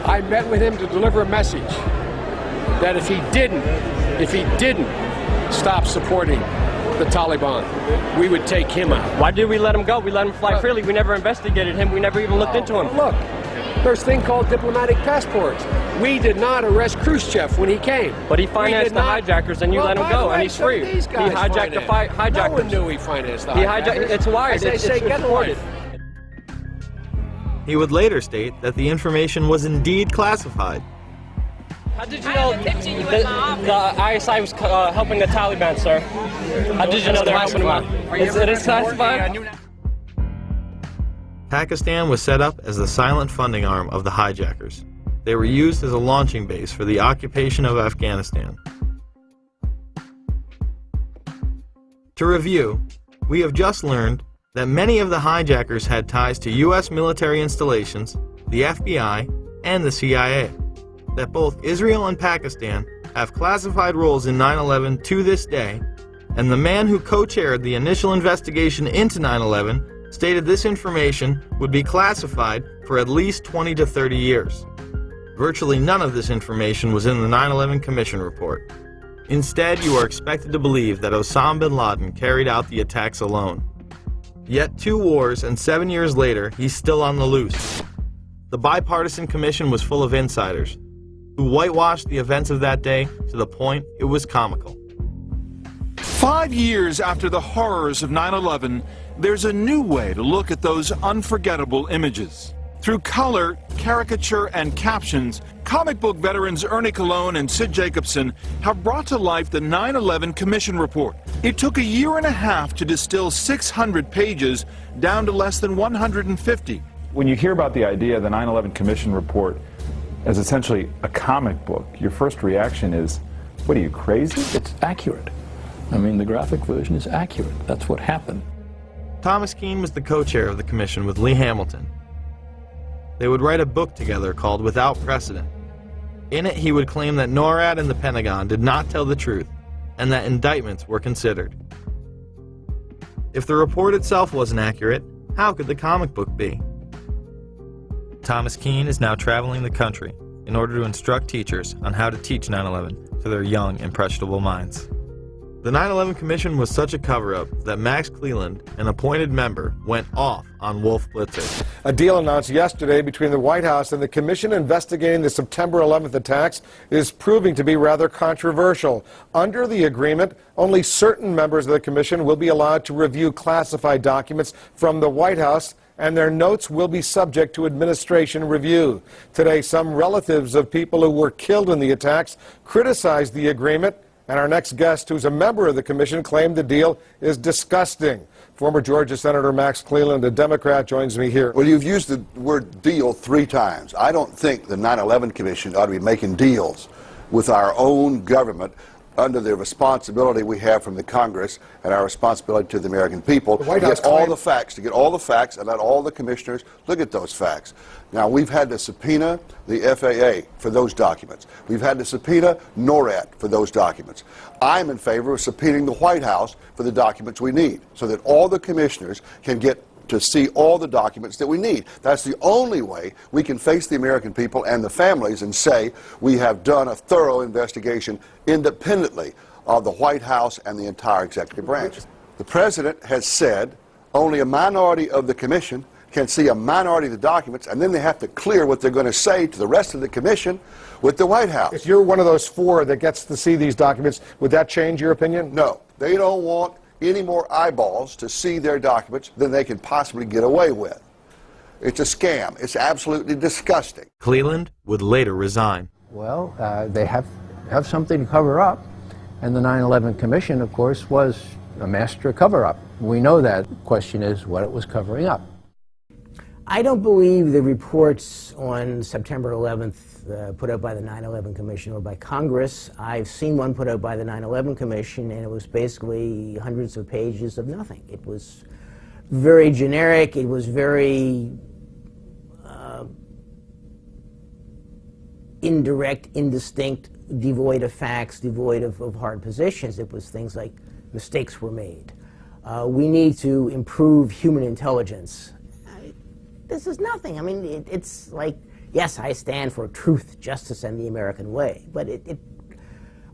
I met with him to deliver a message that if he didn't stop supporting the Taliban, we would take him out. Why did we let him go? We let him fly freely. We never investigated him. We never even looked into him. Look, there's a thing called diplomatic passports. We did not arrest Khrushchev when he came. But he financed the hijackers, and you let him go, and he's free. He hijacked the hijackers. No one knew he financed the hijackers. It's wired. As they say, get reported. He would later state that the information was indeed classified. How did you know the ISI was helping the Taliban, sir? How did you know they were helping them out? It is classified? Pakistan was set up as the silent funding arm of the hijackers. They were used as a launching base for the occupation of Afghanistan. To review, we have just learned that many of the hijackers had ties to U.S. military installations, the FBI, and the CIA. That both Israel and Pakistan have classified roles in 9/11 to this day, and the man who co-chaired the initial investigation into 9/11 stated this information would be classified for at least 20 to 30 years. Virtually none of this information was in the 9/11 Commission report. Instead, you are expected to believe that Osama bin Laden carried out the attacks alone. Yet 2 wars and 7 years later, he's still on the loose. The bipartisan commission was full of insiders who whitewashed the events of that day to the point it was comical. 5 years after the horrors of 9/11, there's a new way to look at those unforgettable images. Through color, caricature, and captions, comic book veterans Ernie Colon and Sid Jacobson have brought to life the 9/11 Commission Report. It took a year and a half to distill 600 pages down to less than 150. When you hear about the idea of the 9/11 Commission Report as essentially a comic book, your first reaction is, what are you, crazy? It's accurate. I mean, the graphic version is accurate. That's what happened. Thomas Keane was the co-chair of the commission with Lee Hamilton. They would write a book together called Without Precedent. In it, he would claim that NORAD and the Pentagon did not tell the truth, and that indictments were considered. If the report itself wasn't accurate, how could the comic book be? Thomas Keane is now traveling the country in order to instruct teachers on how to teach 9/11 to their young, impressionable minds. The 9/11 Commission was such a cover-up that Max Cleland, an appointed member, went off on Wolf Blitzer. A deal announced yesterday between the White House and the Commission investigating the September 11th attacks is proving to be rather controversial. Under the agreement, only certain members of the Commission will be allowed to review classified documents from the White House, and their notes will be subject to administration review. Today, some relatives of people who were killed in the attacks criticized the agreement, and our next guest, who's a member of the commission, claimed the deal is disgusting. Former Georgia Senator Max Cleland, a Democrat, joins me here. Well, you've used the word deal 3 times. I don't think the 9/11 Commission ought to be making deals with our own government under the responsibility we have from the Congress and our responsibility to the American people to get all the facts, and let all the commissioners look at those facts. Now, we've had to subpoena the FAA for those documents. We've had to subpoena NORAD for those documents. I'm in favor of subpoenaing the White House for the documents we need so that all the commissioners can get to see all the documents that we need. That's the only way we can face the American people and the families and say we have done a thorough investigation independently of the White House and the entire executive branch. The President has said only a minority of the Commission can see a minority of the documents, and then they have to clear what they're going to say to the rest of the Commission with the White House. If you're one of those 4 that gets to see these documents, would that change your opinion? No. They don't want any more eyeballs to see their documents than they can possibly get away with. It's a scam. It's absolutely disgusting. Cleland would later resign. Well, they have something to cover up, and the 9/11 Commission, of course, was a master cover-up. We know that. The question is what it was covering up. I don't believe the reports on September 11th put out by the 9/11 Commission or by Congress. I've seen one put out by the 9/11 Commission, and it was basically hundreds of pages of nothing. It was very generic. It was very indirect, indistinct, devoid of facts, devoid of hard positions. It was things like mistakes were made. We need to improve human intelligence. This is nothing. I mean, it's like, yes, I stand for truth, justice, and the American way. But it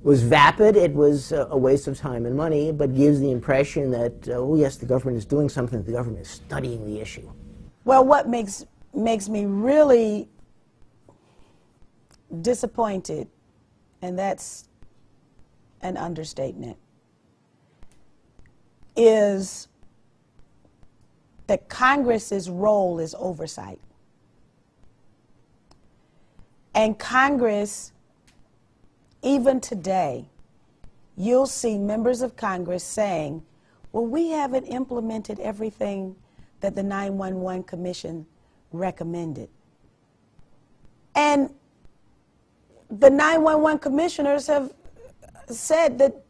was vapid. It was a waste of time and money, but gives the impression that, oh, yes, the government is doing something. The government is studying the issue. Well, what makes me really disappointed, and that's an understatement, is that Congress's role is oversight. And Congress, even today, you'll see members of Congress saying, well, we haven't implemented everything that the 9/11 Commission recommended. And the 9/11 commissioners have said that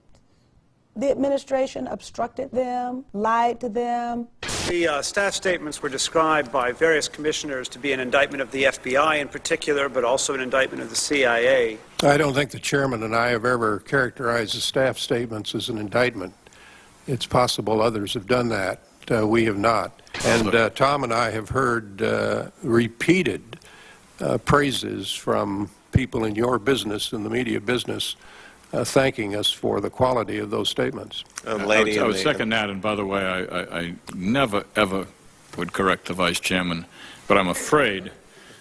the administration obstructed them, lied to them. The staff statements were described by various commissioners to be an indictment of the FBI in particular, but also an indictment of the CIA. I don't think the chairman and I have ever characterized the staff statements as an indictment. It's possible others have done that. We have not. And Tom and I have heard repeated praises from people in your business, in the media business, thanking us for the quality of those statements. I would second that, and by the way, I never, ever would correct the Vice Chairman, but I'm afraid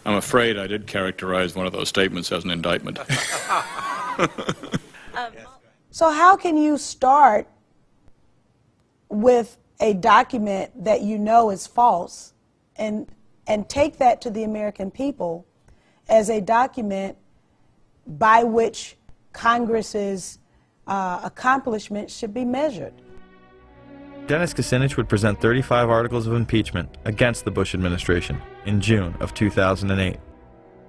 I did characterize one of those statements as an indictment. So how can you start with a document that you know is false and take that to the American people as a document by which Congress's accomplishments should be measured? Dennis Kucinich would present 35 articles of impeachment against the Bush administration in June of 2008.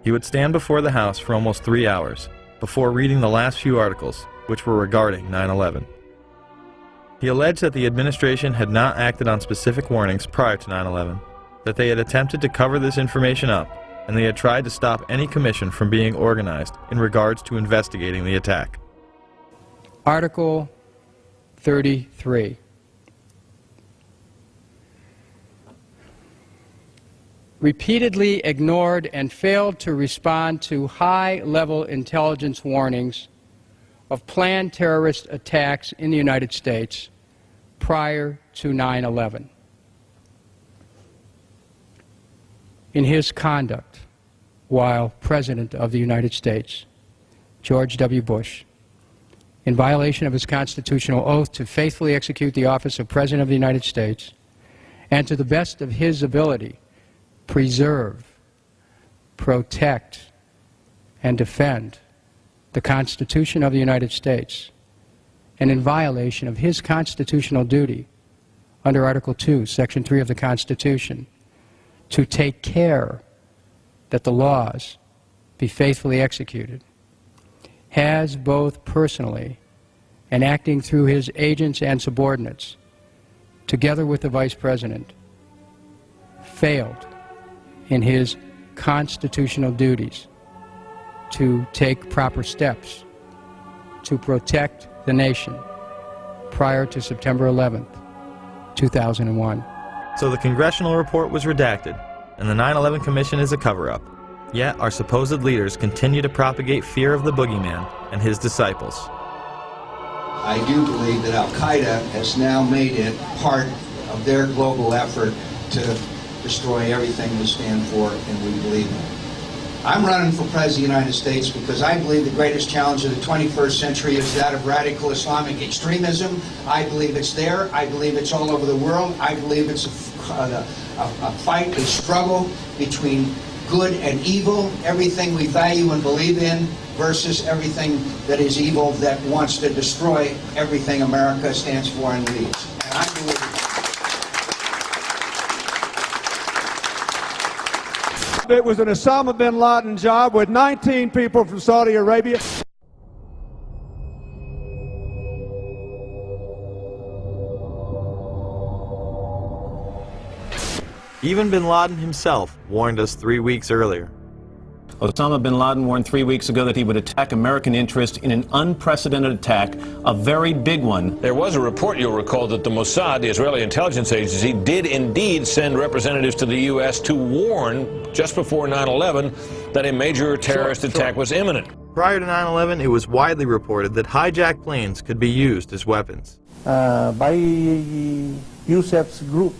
He would stand before the House for almost 3 hours before reading the last few articles, which were regarding 9/11. He alleged that the administration had not acted on specific warnings prior to 9/11, that they had attempted to cover this information up, and they had tried to stop any commission from being organized in regards to investigating the attack. Article 33. Repeatedly ignored and failed to respond to high-level intelligence warnings of planned terrorist attacks in the United States prior to 9/11. In his conduct while President of the United States, George W. Bush, in violation of his constitutional oath to faithfully execute the office of President of the United States, and to the best of his ability, preserve, protect, and defend the Constitution of the United States, and in violation of his constitutional duty under Article 2, Section 3 of the Constitution, to take care that the laws be faithfully executed, has both personally and acting through his agents and subordinates, together with the Vice President, failed in his constitutional duties to take proper steps to protect the nation prior to September 11th, 2001. So the congressional report was redacted, and the 9/11 Commission is a cover-up. Yet our supposed leaders continue to propagate fear of the boogeyman and his disciples. I do believe that Al-Qaeda has now made it part of their global effort to destroy everything we stand for and we believe in. I'm running for President of the United States because I believe the greatest challenge of the 21st century is that of radical Islamic extremism. I believe it's there. I believe it's all over the world. I believe it's a fight, a struggle between good and evil. Everything we value and believe in versus everything that is evil that wants to destroy everything America stands for and leads. And I believe it was an Osama bin Laden job with 19 people from Saudi Arabia. Even bin Laden himself warned us 3 weeks earlier. Osama bin Laden warned 3 weeks ago that he would attack American interest in an unprecedented attack, a very big one. There was a report, you'll recall, that the Mossad, the Israeli intelligence agency, did indeed send representatives to the U.S. to warn, just before 9/11, that a major terrorist attack was imminent. Prior to 9/11, it was widely reported that hijacked planes could be used as weapons. By Youssef's group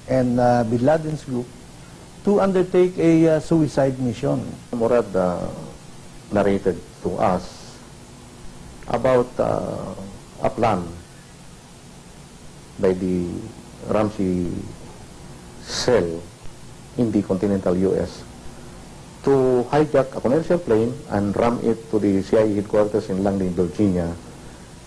and bin Laden's group to undertake a suicide mission. Murad narrated to us about a plan by the Ramsey cell in the continental U.S. to hijack a commercial plane and ram it to the CIA headquarters in Langley, Virginia,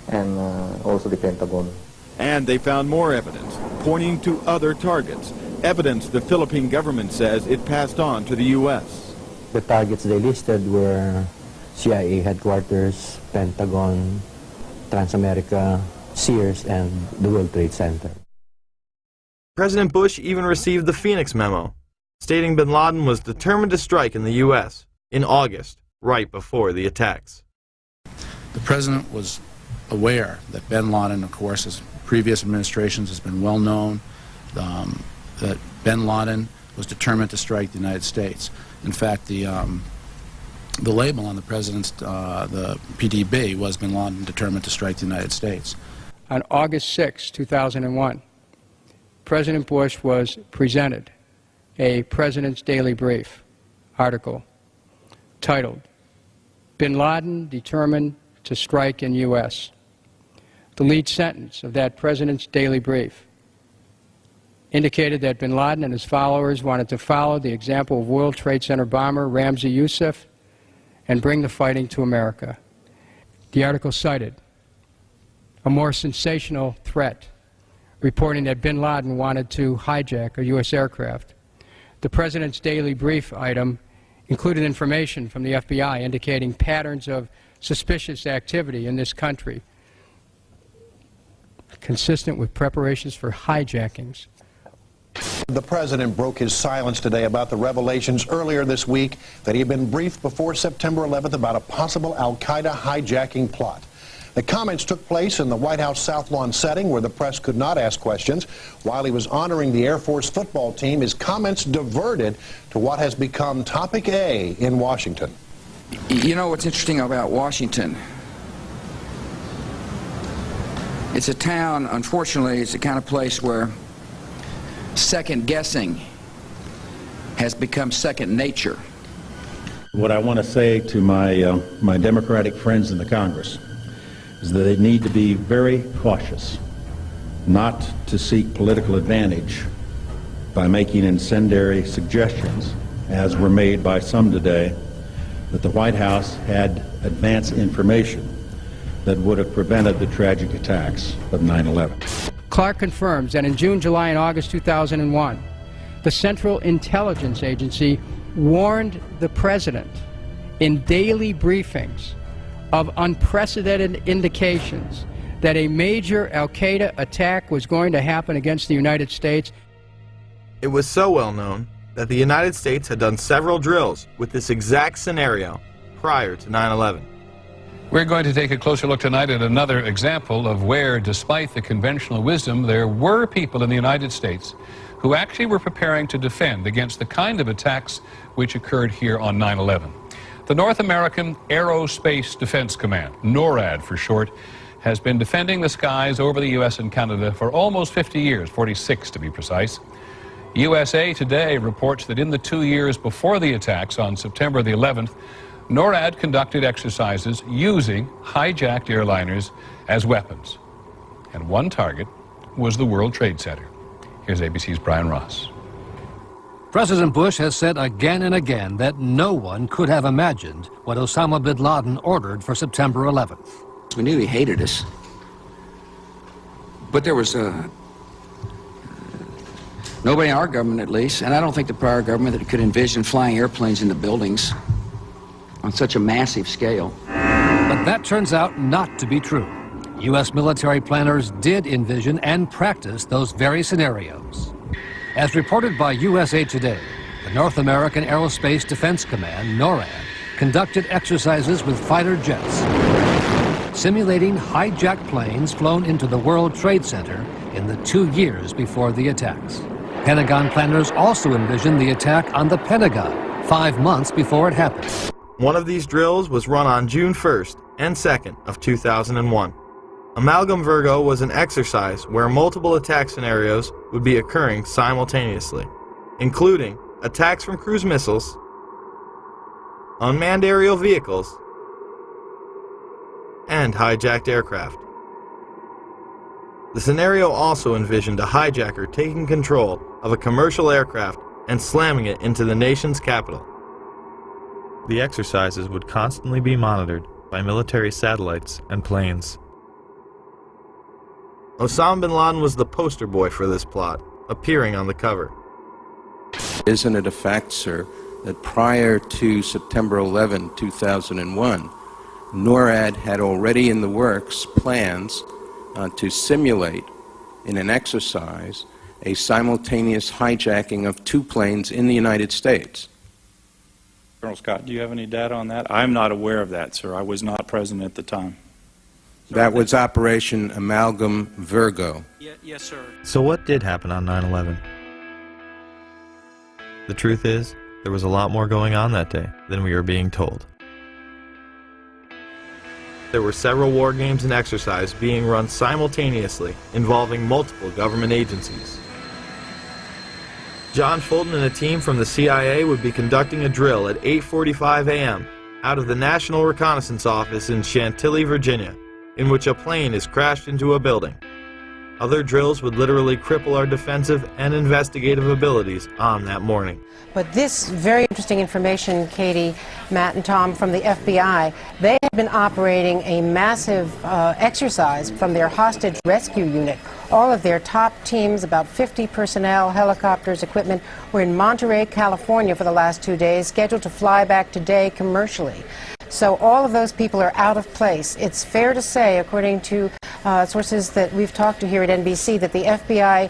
and also the Pentagon. And they found more evidence pointing to other targets, evidence the Philippine government says it passed on to the U.S. The targets they listed were CIA headquarters, Pentagon, Transamerica, Sears, and the World Trade Center. President Bush even received the Phoenix memo, stating bin Laden was determined to strike in the U.S. in August, right before the attacks. The president was aware that bin Laden, of course, as previous administrations has been well known, that bin Laden was determined to strike the United States. In fact, the label on the president's, the PDB, was bin Laden determined to strike the United States. On August 6, 2001, President Bush was presented a President's Daily Brief article titled, "Bin Laden Determined to Strike in U.S." The lead sentence of that President's Daily Brief indicated that bin Laden and his followers wanted to follow the example of World Trade Center bomber Ramzi Youssef and bring the fighting to America. The article cited a more sensational threat, reporting that bin Laden wanted to hijack a U.S. aircraft. The President's Daily Brief item included information from the FBI indicating patterns of suspicious activity in this country, consistent with preparations for hijackings. The president broke his silence today about the revelations earlier this week that he had been briefed before September 11th about a possible al-Qaeda hijacking plot. The comments took place in the White House South Lawn setting where the press could not ask questions. While he was honoring the Air Force football team, his comments diverted to what has become topic A in Washington. You know what's interesting about Washington? It's a town, unfortunately, it's the kind of place where second guessing has become second nature. What I want to say to my Democratic friends in the Congress is that they need to be very cautious not to seek political advantage by making incendiary suggestions, as were made by some today, that the White House had advance information that would have prevented the tragic attacks of 9/11. Clark confirms that in June, July, and August 2001, the Central Intelligence Agency warned the President in daily briefings of unprecedented indications that a major al-Qaeda attack was going to happen against the United States. It was so well known that the United States had done several drills with this exact scenario prior to 9/11. We're going to take a closer look tonight at another example of where, despite the conventional wisdom, there were people in the United States who actually were preparing to defend against the kind of attacks which occurred here on 9/11. The North American Aerospace Defense Command, NORAD for short, has been defending the skies over the U.S. and Canada for almost 50 years, 46 to be precise. USA Today reports that in the 2 years before the attacks on September the 11th, NORAD conducted exercises using hijacked airliners as weapons. And one target was the World Trade Center. Here's ABC's Brian Ross. President Bush has said again and again that no one could have imagined what Osama bin Laden ordered for September 11th. We knew he hated us. But there was nobody in our government, at least, and I don't think the prior government, that could envision flying airplanes into buildings on such a massive scale. But that turns out not to be true. U.S. military planners did envision and practice those very scenarios. As reported by USA Today, the North American Aerospace Defense Command, NORAD, conducted exercises with fighter jets, simulating hijacked planes flown into the World Trade Center in the 2 years before the attacks. Pentagon planners also envisioned the attack on the Pentagon 5 months before it happened. One of these drills was run on June 1st and 2nd of 2001. Amalgam Virgo was an exercise where multiple attack scenarios would be occurring simultaneously, including attacks from cruise missiles, unmanned aerial vehicles, and hijacked aircraft. The scenario also envisioned a hijacker taking control of a commercial aircraft and slamming it into the nation's capital. The exercises would constantly be monitored by military satellites and planes. Osama bin Laden was the poster boy for this plot, appearing on the cover. Isn't it a fact, sir, that prior to September 11, 2001, NORAD had already in the works plans to simulate in an exercise a simultaneous hijacking of 2 planes in the United States? Colonel Scott, do you have any data on that? I'm not aware of that, sir. I was not present at the time. That was Operation Amalgam Virgo. Yes, sir. So what did happen on 9/11? The truth is, there was a lot more going on that day than we are being told. There were several war games and exercises being run simultaneously, involving multiple government agencies. John Fulton and a team from the CIA would be conducting a drill at 8:45 a.m. out of the National Reconnaissance Office in Chantilly, Virginia, in which a plane is crashed into a building. Other drills would literally cripple our defensive and investigative abilities on that morning. But this very interesting information, Katie, Matt, and Tom, from the FBI, they have been operating a massive exercise from their hostage rescue unit. All of their top teams, about 50 personnel, helicopters, equipment, were in Monterey, California for the last 2 days, scheduled to fly back today commercially. So all of those people are out of place. It's fair to say, according to sources that we've talked to here at NBC, that the FBI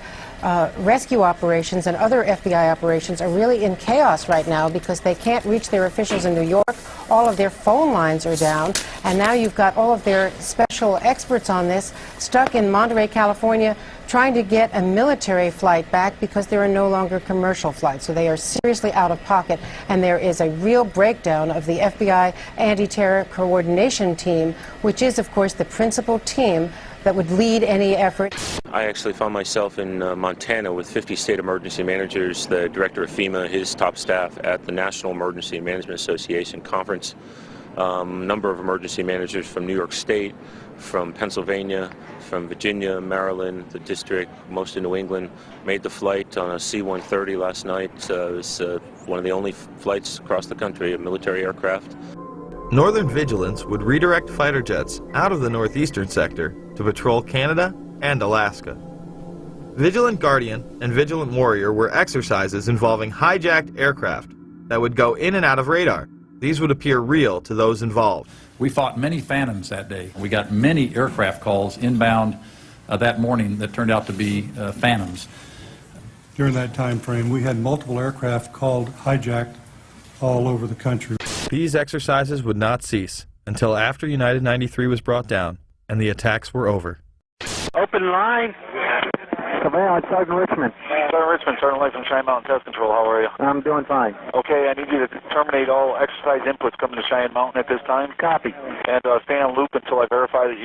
rescue operations and other FBI operations are really in chaos right now because they can't reach their officials in New York. All of their phone lines are down, and now you've got all of their special experts on this stuck in Monterey, California, trying to get a military flight back because there are no longer commercial flights. So they are seriously out of pocket, and there is a real breakdown of the FBI anti-terror coordination team, which is, of course, the principal team that would lead any effort. I actually found myself in Montana with 50 state emergency managers, the director of FEMA, his top staff at the National Emergency Management Association conference. Number of emergency managers from New York State, from Pennsylvania, from Virginia, Maryland, the district, most in New England, made the flight on a C-130 last night. It was one of the only flights across the country, a military aircraft. Northern Vigilance would redirect fighter jets out of the northeastern sector to patrol Canada and Alaska. Vigilant Guardian and Vigilant Warrior were exercises involving hijacked aircraft that would go in and out of radar. These would appear real to those involved. We fought many phantoms that day. We got many aircraft calls inbound that morning that turned out to be phantoms. During that time frame, we had multiple aircraft called hijacked all over the country. These exercises would not cease until after United 93 was brought down and the attacks were over. Open line. Command, Sergeant Richmond. Sergeant Richmond, Sergeant Life from Cheyenne Mountain Test Control. How are you? I'm doing fine. Okay, I need you to terminate all exercise inputs coming to Cheyenne Mountain at this time. Copy. And stay on loop until I verify that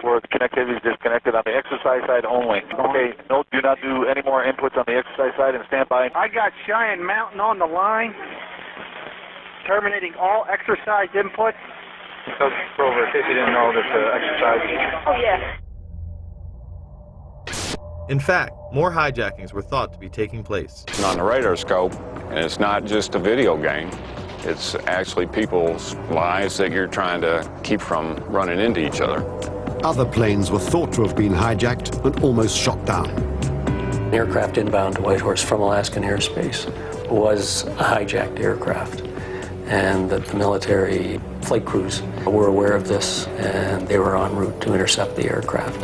or the connectivity is disconnected on the exercise side only. Okay, no, do not do any more inputs on the exercise side and stand by. I got Cheyenne Mountain on the line. Terminating all exercise inputs. Over, in case you didn't know that the exercise. Oh, yeah. In fact, more hijackings were thought to be taking place. On the radar scope, And it's not just a video game. It's actually people's lives that you're trying to keep from running into each other. Other planes were thought to have been hijacked and almost shot down. An aircraft inbound to Whitehorse from Alaskan airspace was a hijacked aircraft, and that the military flight crews were aware of this, and they were en route to intercept the aircraft.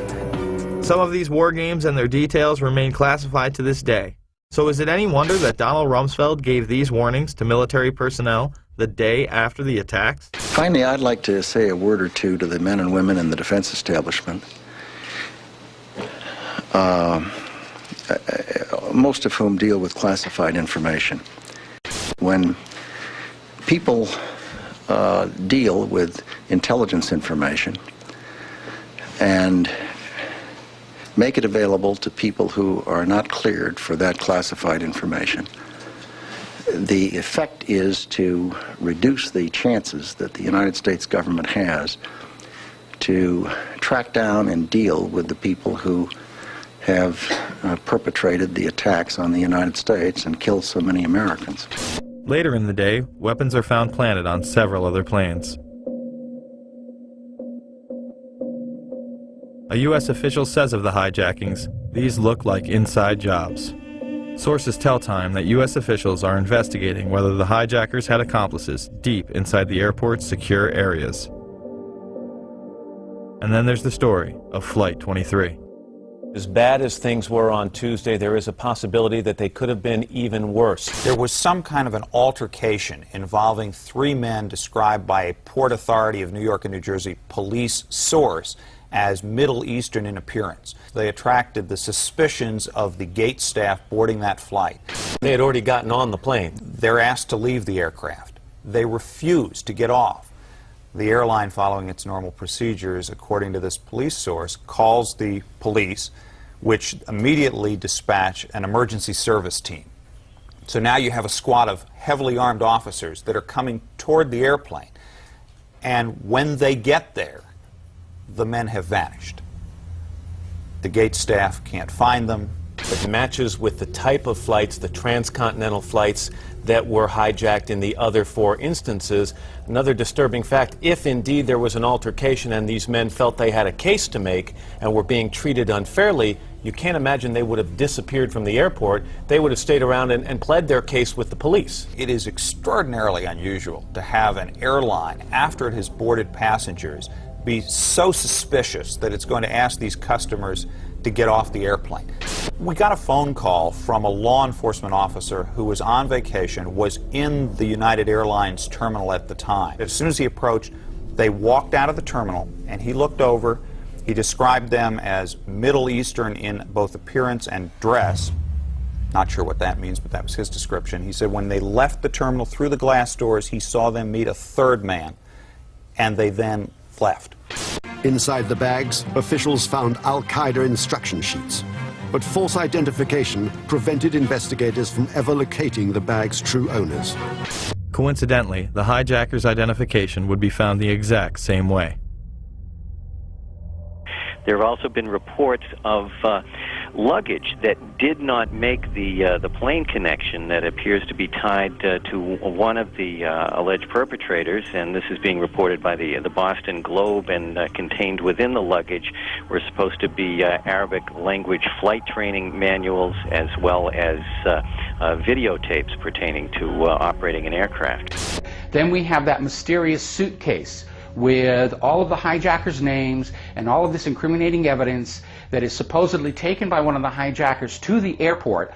Some of these war games and their details remain classified to this day. So is it any wonder that Donald Rumsfeld gave these warnings to military personnel the day after the attacks? Finally, I'd like to say a word or two to the men and women in the defense establishment, most of whom deal with classified information. When people deal with intelligence information and make it available to people who are not cleared for that classified information, the effect is to reduce the chances that the United States government has to track down and deal with the people who have perpetrated the attacks on the United States and killed so many Americans. Later in the day, weapons are found planted on several other planes. A U.S. official says of the hijackings, these look like inside jobs. Sources tell Time that U.S. officials are investigating whether the hijackers had accomplices deep inside the airport's secure areas. And then there's the story of Flight 23. As bad as things were on Tuesday, there is a possibility that they could have been even worse. There was some kind of an altercation involving 3 men described by a Port Authority of New York and New Jersey police source as Middle Eastern in appearance. They attracted the suspicions of the gate staff boarding that flight. They had already gotten on the plane. They're asked to leave the aircraft. They refuse to get off. The airline, following its normal procedures, according to this police source, calls the police, which immediately dispatch an emergency service team. So now you have a squad of heavily armed officers that are coming toward the airplane. And when they get there, the men have vanished. The gate staff can't find them. It matches with the type of flights, the transcontinental flights that were hijacked in the other 4 instances. Another disturbing fact, if indeed there was an altercation and these men felt they had a case to make and were being treated unfairly, you can't imagine they would have disappeared from the airport. They would have stayed around and pled their case with the police. It is extraordinarily unusual to have an airline, after it has boarded passengers, be so suspicious that it's going to ask these customers to get off the airplane. We got a phone call from a law enforcement officer who was on vacation, was in the United Airlines terminal at the time. As soon as he approached, they walked out of the terminal, and he looked over. He described them as Middle Eastern in both appearance and dress. Not sure what that means, but that was his description. He said when they left the terminal through the glass doors, he saw them meet a 3rd man, and they then left. Inside the bags, officials found Al-Qaeda instruction sheets, but false identification prevented investigators from ever locating the bag's true owners. Coincidentally, the hijackers' identification would be found the exact same way. There have also been reports of luggage that did not make the plane connection that appears to be tied to one of the alleged perpetrators, and this is being reported by the Boston Globe, and contained within the luggage were supposed to be Arabic language flight training manuals as well as videotapes pertaining to operating an aircraft. Then we have that mysterious suitcase with all of the hijackers' names and all of this incriminating evidence that is supposedly taken by one of the hijackers to the airport.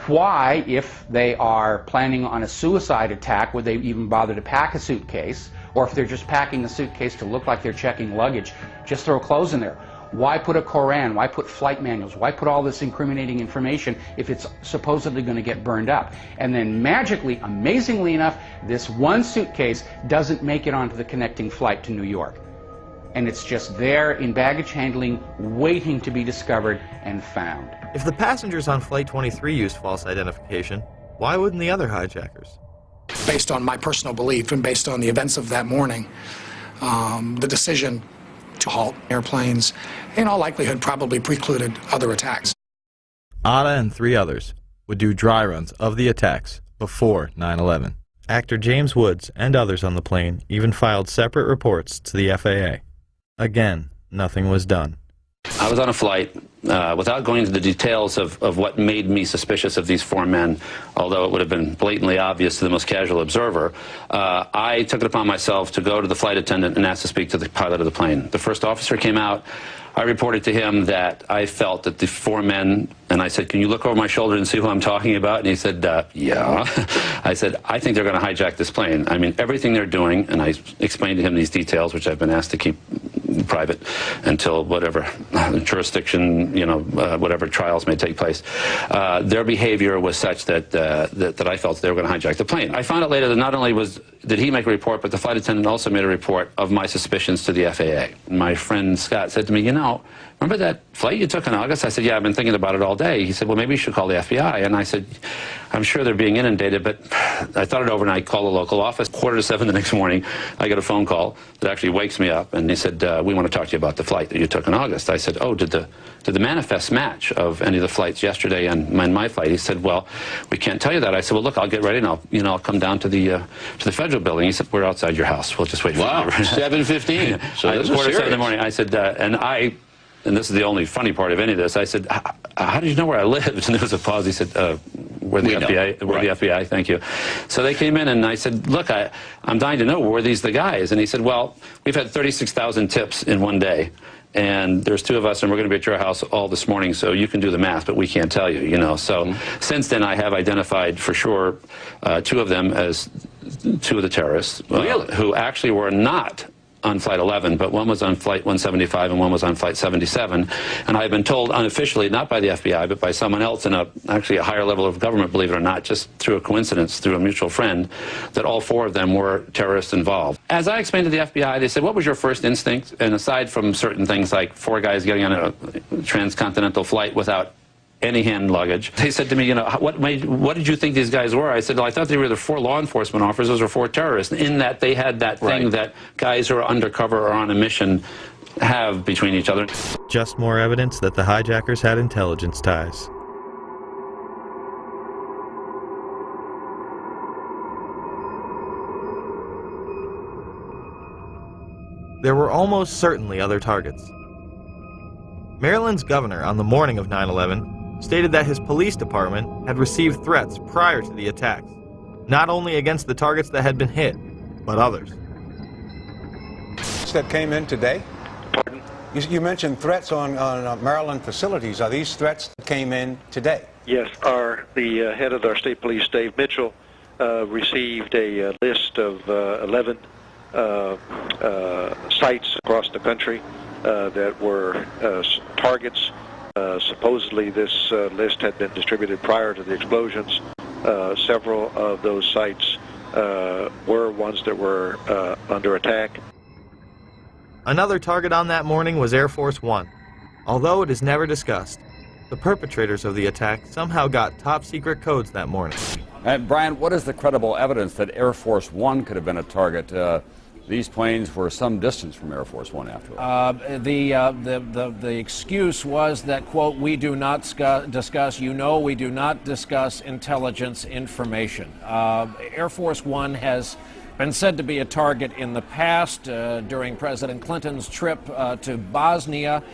Why, if they are planning on a suicide attack, would they even bother to pack a suitcase? Or if they're just packing a suitcase to look like they're checking luggage, just throw clothes in there. Why put a Koran? Why put flight manuals? Why put all this incriminating information if it's supposedly going to get burned up? And then magically, amazingly enough, this one suitcase doesn't make it onto the connecting flight to New York. And it's just there in baggage handling, waiting to be discovered and found. If the passengers on Flight 23 used false identification, why wouldn't the other hijackers? Based on my personal belief and based on the events of that morning, the decision to halt airplanes, in all likelihood, probably precluded other attacks. Atta and 3 others would do dry runs of the attacks before 9/11. Actor James Woods and others on the plane even filed separate reports to the FAA. Again, nothing was done. I was on a flight, without going into the details of what made me suspicious of these four men, although it would have been blatantly obvious to the most casual observer, I took it upon myself to go to the flight attendant and ask to speak to the pilot of the plane. The first officer came out. I reported to him that I felt that the four men, and I said, can you look over my shoulder and see who I'm talking about? And he said, yeah. I said, I think they're going to hijack this plane. I mean, everything they're doing, and I explained to him these details, which I've been asked to keep private until whatever jurisdiction, whatever trials may take place. Their behavior was such that I felt they were going to hijack the plane. I found out later that not only did he make a report, but the flight attendant also made a report of my suspicions to the FAA. My friend Scott said to me, remember that flight you took in August? I said, yeah, I've been thinking about it all day. He said, well, maybe you should call the FBI. And I said, I'm sure they're being inundated, but I thought it over and I called the local office. 6:45 the next morning, I get a phone call that actually wakes me up, and he said, we want to talk to you about the flight that you took in August. I said, oh, did the manifest match of any of the flights yesterday and my flight? He said, well, we can't tell you that. I said, well, look, I'll get ready and I'll come down to the federal building. He said, we're outside your house. We'll just wait for you. Wow, 7:15. So this is 6:45 in the morning. I said, and this is the only funny part of any of this, I said, how did you know where I lived? And there was a pause. He said, we're the FBI. We're the FBI, thank you. So they came in, and I said, look, I'm dying to know, were these the guys? And he said, well, we've had 36,000 tips in one day, and there's two of us, and we're going to be at your house all this morning, so you can do the math, but we can't tell you, So since then, I have identified for sure two of them as two of the terrorists, who actually were not on Flight 11, but one was on Flight 175 and one was on Flight 77. And I've been told unofficially, not by the FBI, but by someone else in actually a higher level of government, believe it or not, just through a coincidence, through a mutual friend, that all four of them were terrorists involved. As I explained to the FBI, they said, what was your first instinct? And aside from certain things like four guys getting on a transcontinental flight without any hand luggage, they said to me, what did you think these guys were? I said, well, I thought they were either four law enforcement officers or four terrorists, in that they had that thing that guys who are undercover or on a mission have between each other. Just more evidence that the hijackers had intelligence ties. There were almost certainly other targets. Maryland's governor on the morning of 9/11 stated that his police department had received threats prior to the attacks, not only against the targets that had been hit, but others. That came in today? Pardon? You mentioned threats on Maryland facilities. Are these threats that came in today? Yes, the head of our state police, Dave Mitchell, received a list of 11 sites across the country that were targets. Supposedly this list had been distributed prior to the explosions. Several of those sites were ones that were under attack. Another target on that morning was Air Force One. Although it is never discussed, the perpetrators of the attack somehow got top-secret codes that morning. Brian, what is the credible evidence that Air Force One could have been a target? These planes were some distance from Air Force One afterwards. The excuse was that, quote, we do not discuss, we do not discuss intelligence information. Air Force One has been said to be a target in the past during President Clinton's trip to Bosnia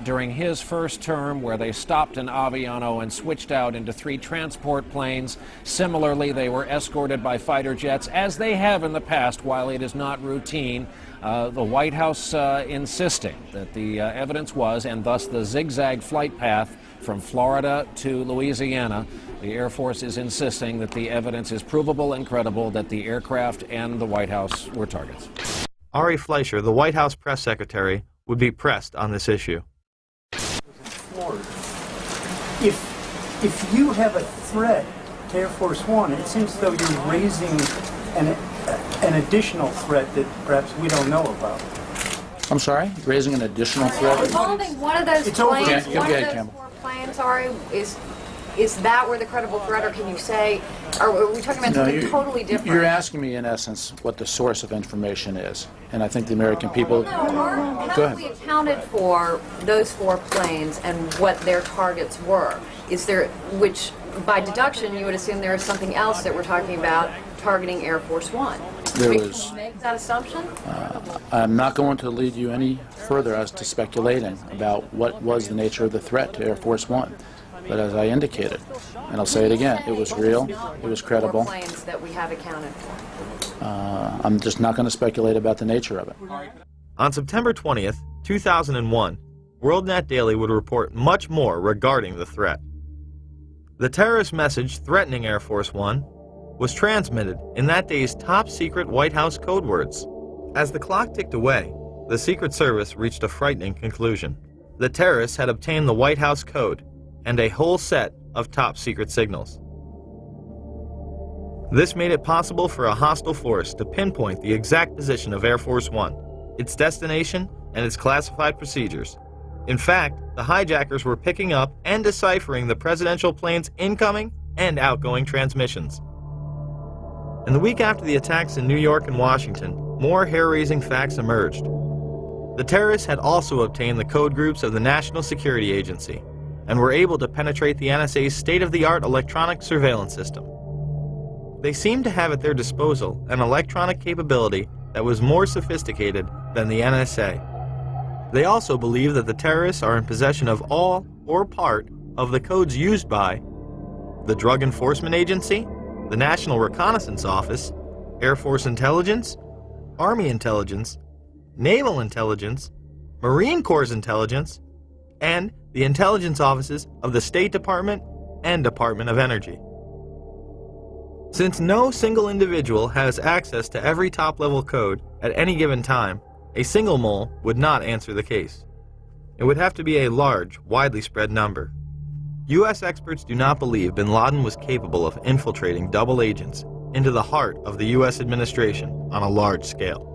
during his first term, where they stopped in Aviano and switched out into 3 transport planes. Similarly, they were escorted by fighter jets, as they have in the past, while it is not routine. The White House insisting that the evidence was, and thus the zigzag flight path from Florida to Louisiana. The Air Force is insisting that the evidence is provable and credible that the aircraft and the White House were targets. Ari Fleischer, the White House press secretary, would be pressed on this issue. Florida. If you have a threat to Air Force One, it seems as though you're raising an additional threat that perhaps we don't know about. I'm sorry? Raising an additional threat? Involving one of those planes, one of those 4 planes, Ari, is that where the credible threat, or can you say, are we talking about something totally different? You're asking me, in essence, what the source of information is. And I think the American people... Go ahead. We accounted for those 4 planes and what their targets were. Is there, which by deduction, you would assume there is something else that we're talking about targeting Air Force One. There Can was. you make that assumption? I'm not going to lead you any further as to speculating about what was the nature of the threat to Air Force One. But as I indicated, and I'll say it again, it was real, it was credible. Planes that we have accounted for. I'm just not going to speculate about the nature of it. On September 20th, 2001, WorldNet Daily would report much more regarding the threat. The terrorist message threatening Air Force One was transmitted in that day's top-secret White House code words. As the clock ticked away, the Secret Service reached a frightening conclusion. The terrorists had obtained the White House code and a whole set of top-secret signals. This made it possible for a hostile force to pinpoint the exact position of Air Force One, its destination, and its classified procedures. In fact, the hijackers were picking up and deciphering the presidential plane's incoming and outgoing transmissions. In the week after the attacks in New York and Washington, more hair-raising facts emerged. The terrorists had also obtained the code groups of the National Security Agency and were able to penetrate the NSA's state-of-the-art electronic surveillance system. They seemed to have at their disposal an electronic capability that was more sophisticated than the NSA. They also believe that the terrorists are in possession of all or part of the codes used by the Drug Enforcement Agency, the National Reconnaissance Office, Air Force Intelligence, Army Intelligence, Naval Intelligence, Marine Corps Intelligence, and the intelligence offices of the State Department and Department of Energy. Since no single individual has access to every top-level code at any given time, a single mole would not answer the case. It would have to be a large, widely spread number. U.S. experts do not believe bin Laden was capable of infiltrating double agents into the heart of the U.S. administration on a large scale.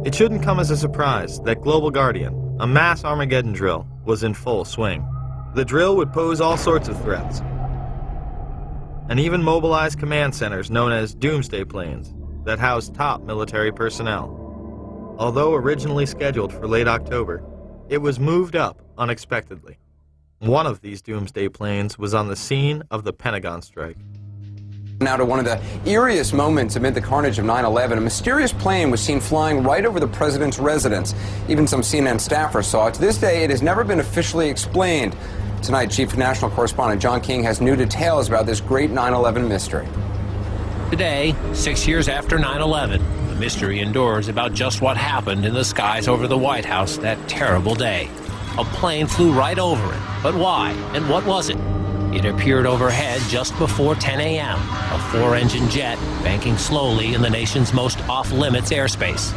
It shouldn't come as a surprise that Global Guardian, a mass Armageddon drill, was in full swing. The drill would pose all sorts of threats, and even mobilize command centers known as doomsday planes that house top military personnel. Although originally scheduled for late October, it was moved up unexpectedly. One of these doomsday planes was on the scene of the Pentagon strike. Now to one of the eeriest moments amid the carnage of 9/11, a mysterious plane was seen flying right over the president's residence. Even some CNN staffers saw it. To this day, it has never been officially explained. Tonight, Chief National Correspondent John King has new details about this great 9/11 mystery. Today, 6 years after 9/11, the mystery endures about just what happened in the skies over the White House that terrible day. A plane flew right over it. But why? And what was it? It appeared overhead just before 10 a.m., a four-engine jet banking slowly in the nation's most off-limits airspace.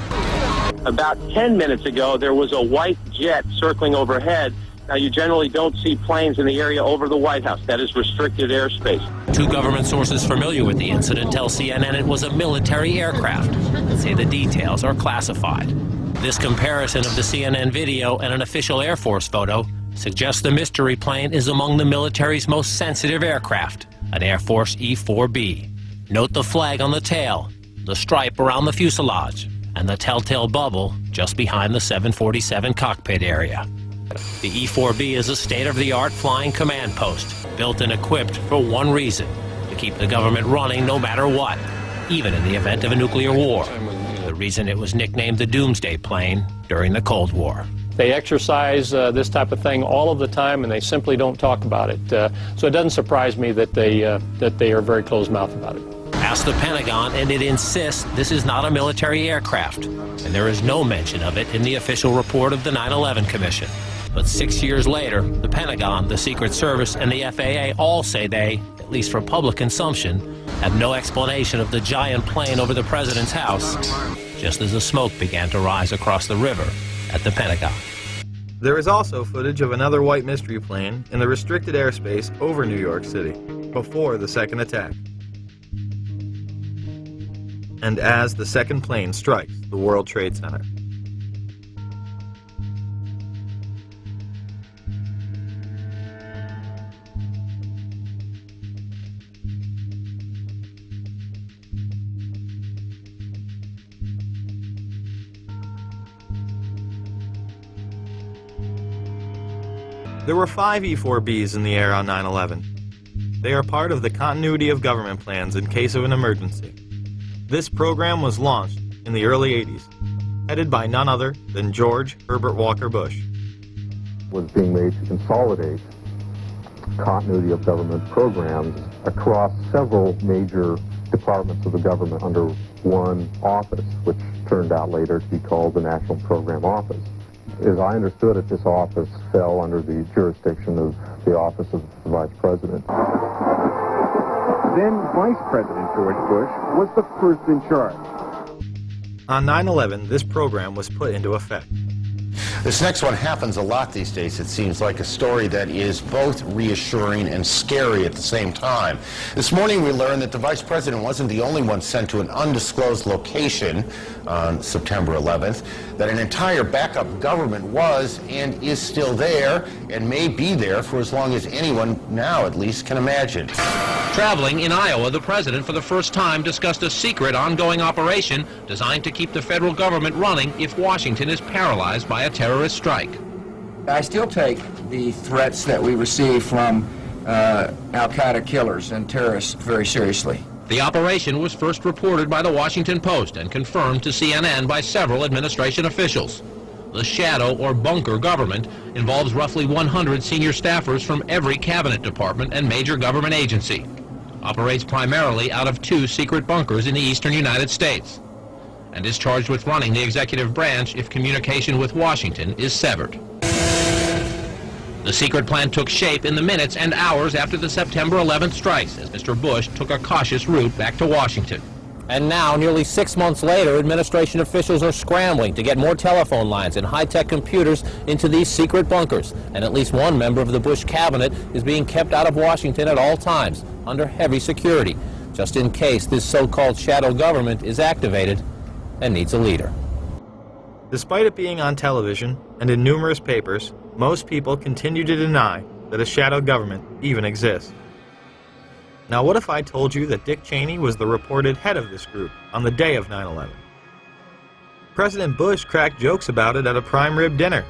About 10 minutes ago, there was a white jet circling overhead. Now, you generally don't see planes in the area over the White House. That is restricted airspace. Two government sources familiar with the incident tell CNN it was a military aircraft, but say the details are classified. This comparison of the CNN video and an official Air Force photo suggests the mystery plane is among the military's most sensitive aircraft, an Air Force E-4B. Note the flag on the tail, the stripe around the fuselage, and the telltale bubble just behind the 747 cockpit area. The E-4B is a state-of-the-art flying command post, built and equipped for one reason: to keep the government running no matter what, even in the event of a nuclear war. The reason it was nicknamed the Doomsday Plane during the Cold War. They exercise this type of thing all of the time, and they simply don't talk about it. So it doesn't surprise me that they are very closed-mouthed about it. Ask the Pentagon, and it insists this is not a military aircraft, and there is no mention of it in the official report of the 9/11 Commission. But 6 years later, the Pentagon, the Secret Service, and the FAA all say they, at least for public consumption, have no explanation of the giant plane over the president's house, just as the smoke began to rise across the river at the Pentagon. There is also footage of another white mystery plane in the restricted airspace over New York City before the second attack, and as the second plane strikes the World Trade Center. There were 5 E-4Bs in the air on 9/11. They are part of the continuity of government plans in case of an emergency. This program was launched in the early 80s, headed by none other than George Herbert Walker Bush. Was being made to consolidate continuity of government programs across several major departments of the government under one office, which turned out later to be called the National Program Office. As I understood it, this office fell under the jurisdiction of the Office of the Vice President. Then Vice President George Bush was the first in charge. On 9/11, this program was put into effect. This next one happens a lot these days. It seems like a story that is both reassuring and scary at the same time. This morning we learned that the Vice President wasn't the only one sent to an undisclosed location on September 11th, that an entire backup government was and is still there and may be there for as long as anyone now at least can imagine. Traveling in Iowa, the president for the first time discussed a secret ongoing operation designed to keep the federal government running if Washington is paralyzed by a terrorist strike. I still take the threats that we receive from al-Qaeda killers and terrorists very seriously. The operation was first reported by the Washington Post and confirmed to CNN by several administration officials. The shadow or bunker government involves roughly 100 senior staffers from every cabinet department and major government agency. Operates primarily out of 2 secret bunkers in the eastern United States, and is charged with running the executive branch if communication with Washington is severed. The secret plan took shape in the minutes and hours after the September 11th strikes, as Mr. Bush took a cautious route back to Washington. And now, nearly 6 months later, administration officials are scrambling to get more telephone lines and high-tech computers into these secret bunkers. And at least one member of the Bush cabinet is being kept out of Washington at all times, under heavy security, just in case this so-called shadow government is activated and needs a leader. Despite it being on television and in numerous papers, most people continue to deny that a shadow government even exists. Now, what if I told you that Dick Cheney was the reported head of this group on the day of 9/11? President Bush cracked jokes about it at a prime rib dinner.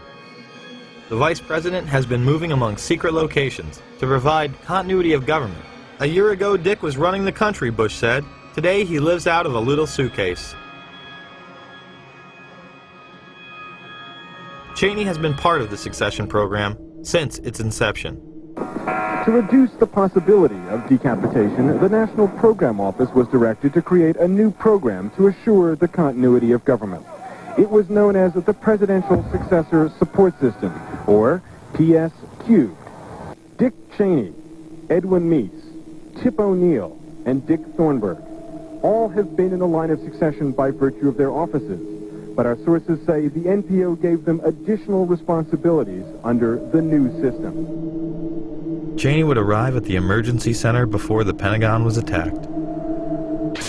The Vice President has been moving among secret locations to provide continuity of government. A year ago, Dick was running the country, Bush said. Today, he lives out of a little suitcase. Cheney has been part of the succession program since its inception. To reduce the possibility of decapitation, the National Program Office was directed to create a new program to assure the continuity of government. It was known as the Presidential Successor Support System, or PSQ. Dick Cheney, Edwin Meese, Tip O'Neill, and Dick Thornburgh all have been in the line of succession by virtue of their offices, but our sources say the NPO gave them additional responsibilities under the new system. Cheney would arrive at the emergency center before the Pentagon was attacked.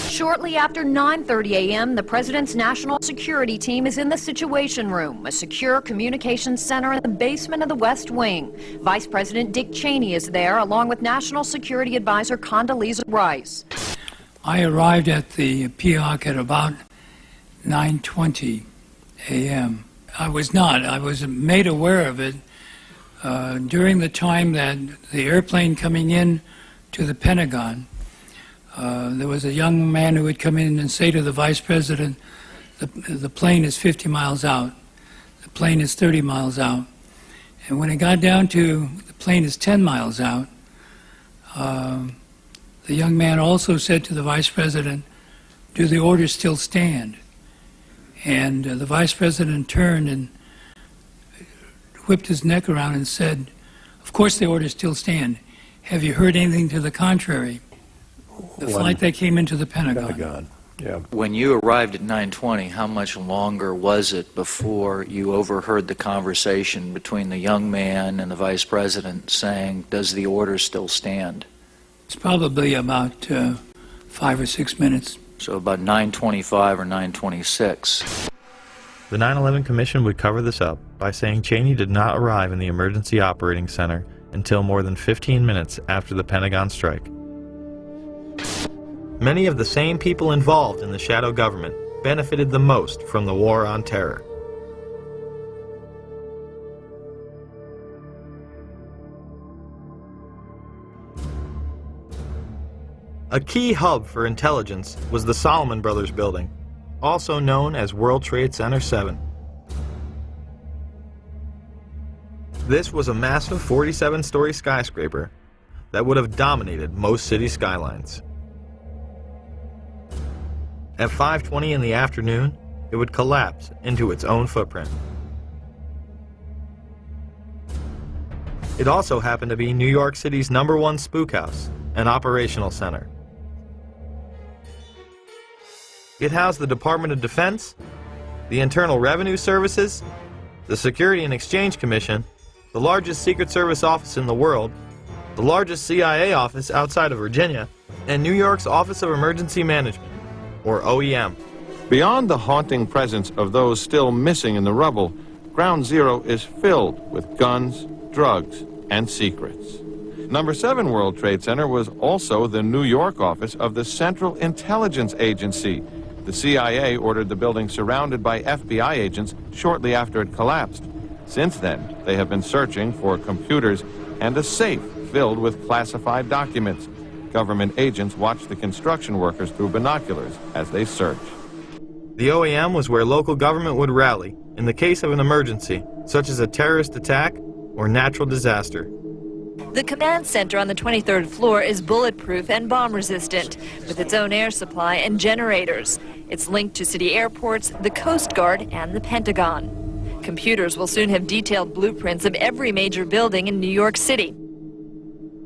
Shortly after 9:30 a.m., the president's national security team is in the Situation Room, a secure communications center in the basement of the West Wing. Vice President Dick Cheney is there, along with National Security Advisor Condoleezza Rice. I arrived at the PIOC at about 9:20 a.m. I was made aware of it during the time that the airplane coming in to the Pentagon. There was a young man who would come in and say to the Vice President, the plane is 50 miles out, the plane is 30 miles out. And when it got down to the plane is 10 miles out, the young man also said to the Vice President, do the orders still stand? And the Vice President turned and whipped his neck around and said, of course the orders still stand. Have you heard anything to the contrary? The flight that came into the Pentagon. Yeah. When you arrived at 9:20, how much longer was it before you overheard the conversation between the young man and the Vice President saying, does the order still stand? It's probably about 5 or 6 minutes. So about 9:25 or 9:26. The 9/11 Commission would cover this up by saying Cheney did not arrive in the Emergency Operating Center until more than 15 minutes after the Pentagon strike. Many of the same people involved in the shadow government benefited the most from the war on terror. A key hub for intelligence was the Salomon Brothers building, also known as World Trade Center 7. This was a massive 47-story skyscraper that would have dominated most city skylines. At 5:20 in the afternoon, it would collapse into its own footprint. It also happened to be New York City's #1 spook house and operational center. It housed the Department of Defense, the Internal Revenue Services, the Security and Exchange Commission, the largest Secret Service office in the world, the largest CIA office outside of Virginia, and New York's Office of Emergency Management, or OEM. Beyond the haunting presence of those still missing in the rubble, Ground Zero is filled with guns, drugs, and secrets. Number 7 World Trade Center was also the New York office of the Central Intelligence Agency. The CIA ordered the building surrounded by FBI agents shortly after it collapsed. Since then, they have been searching for computers and a safe filled with classified documents. Government agents watch the construction workers through binoculars as they search. The OEM was where local government would rally in the case of an emergency, such as a terrorist attack or natural disaster. The command center on the 23rd floor is bulletproof and bomb-resistant, with its own air supply and generators. It's linked to city airports, the Coast Guard, and the Pentagon. Computers will soon have detailed blueprints of every major building in New York City.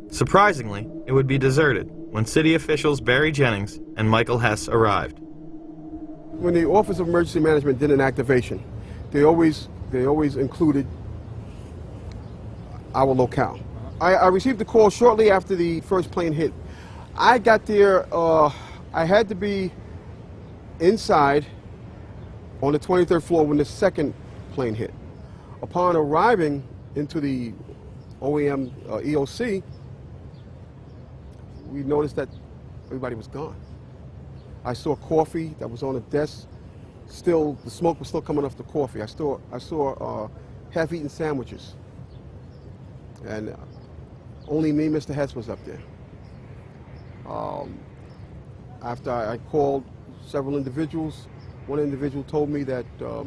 Surprisingly, it would be deserted when city officials Barry Jennings and Michael Hess arrived. When the Office of Emergency Management did an activation, they always included our locale. I received a call shortly after the first plane hit. I got there, I had to be inside on the 23rd floor when the second plane hit. Upon arriving into the OEM EOC, we noticed that everybody was gone. I saw coffee that was on the desk. Still, the smoke was still coming off the coffee. I saw half-eaten sandwiches. And only me, Mr. Hess, was up there. After I called several individuals, one individual told me that to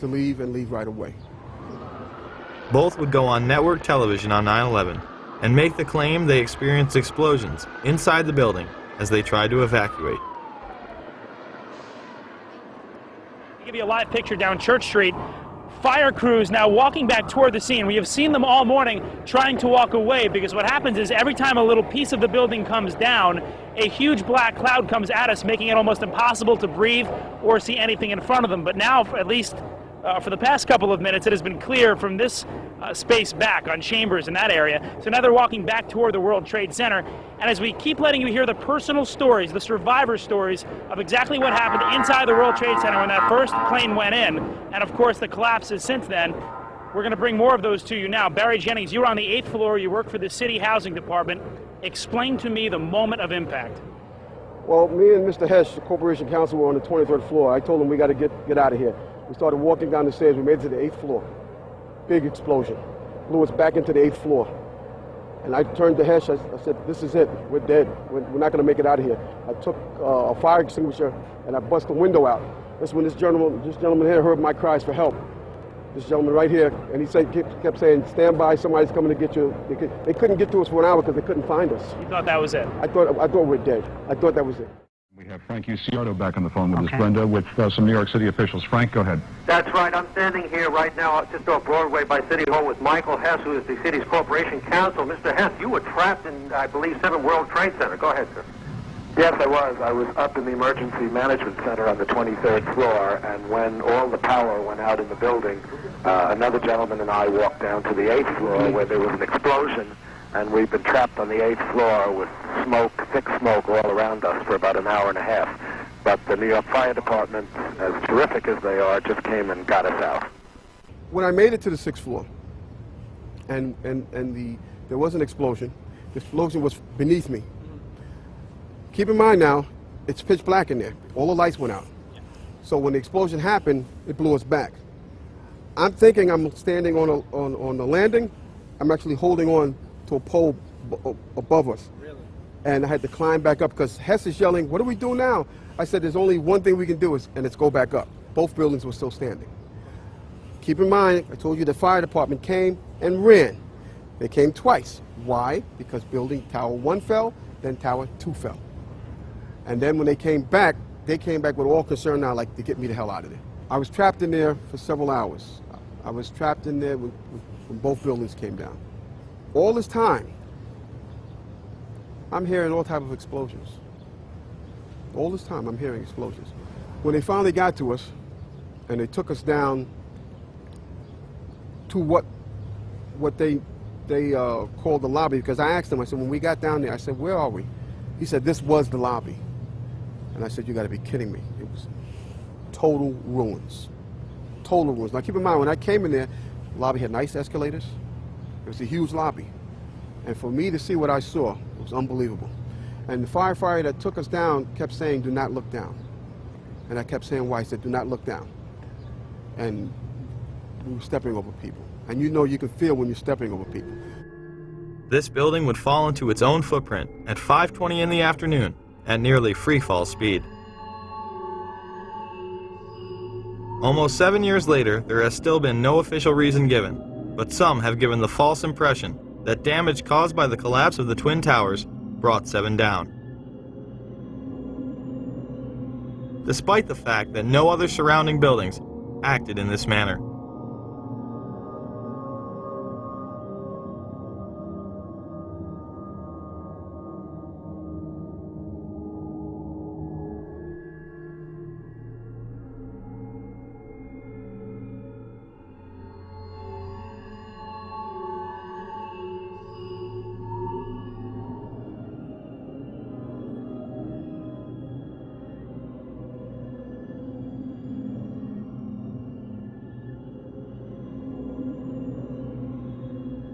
leave and leave right away. Both would go on network television on 9/11 and make the claim they experienced explosions inside the building as they tried to evacuate. I'll give you a live picture down Church Street. Fire crews now walking back toward the scene. We have seen them all morning trying to walk away, because what happens is every time a little piece of the building comes down, a huge black cloud comes at us, making it almost impossible to breathe or see anything in front of them. But now, at least for the past couple of minutes, it has been clear from this space back on Chambers in that area. So now they're walking back toward the World Trade Center. And as we keep letting you hear the personal stories, the survivor stories of exactly what happened inside the World Trade Center when that first plane went in, and of course the collapses since then, we're going to bring more of those to you now. Barry Jennings, you were on the 8th floor. You work for the City Housing Department. Explain to me the moment of impact. Well, me and Mr. Hess, the Corporation Counsel, were on the 23rd floor. I told him we got to get out of here. We started walking down the stairs. We made it to the 8th floor. Big explosion. Blew us back into the 8th floor. And I turned to Hess. I said, this is it. We're dead. We're not going to make it out of here. I took a fire extinguisher and I bust the window out. That's when this gentleman here heard my cries for help. This gentleman right here, and he kept saying, stand by, somebody's coming to get you. They couldn't get to us for an hour because they couldn't find us. You thought that was it? I thought we were dead. I thought that was it. We have Frank Uciardo back on the phone with us, Brenda, with some New York City officials. Frank, go ahead. That's right. I'm standing here right now just off Broadway by City Hall with Michael Hess, who is the city's Corporation Counsel. Mr. Hess, you were trapped in, I believe, 7 World Trade Center. Go ahead, sir. Yes, I was. I was up in the Emergency Management Center on the 23rd floor, and when all the power went out in the building, another gentleman and I walked down to the 8th floor where there was an explosion, and we've been trapped on the 8th floor with smoke, thick smoke all around us for about an hour and a half. But the New York Fire Department, as terrific as they are, just came and got us out. When I made it to the 6th floor, and there was an explosion, the explosion was beneath me. Keep in mind now, it's pitch black in there. All the lights went out. So when the explosion happened, it blew us back. I'm thinking I'm standing on the landing. I'm actually holding on to a pole above us. Really? And I had to climb back up because Hess is yelling, "What do we do now?" I said, "There's only one thing we can do, and it's go back up." Both buildings were still standing. Keep in mind, I told you the fire department came and ran. They came twice. Why? Because building Tower 1 fell, then Tower 2 fell. And then when they came back with all concern now, like, to get me the hell out of there. I was trapped in there for several hours. I was trapped in there when both buildings came down. All this time, I'm hearing all types of explosions. All this time, I'm hearing explosions. When they finally got to us, and they took us down to what they called the lobby, because I asked them, I said, when we got down there, I said, "Where are we?" He said, "This was the lobby." And I said, "You got to be kidding me." It was total ruins. Total ruins. Now keep in mind, when I came in there, the lobby had nice escalators. It was a huge lobby. And for me to see what I saw, it was unbelievable. And the firefighter that took us down kept saying, "Do not look down." And I kept saying why. He said, "Do not look down." And we were stepping over people. And you know you can feel when you're stepping over people. This building would fall into its own footprint at 5:20 in the afternoon at nearly free-fall speed. Almost 7 years later, there has still been no official reason given, but some have given the false impression that damage caused by the collapse of the Twin Towers brought 7 down. Despite the fact that no other surrounding buildings acted in this manner.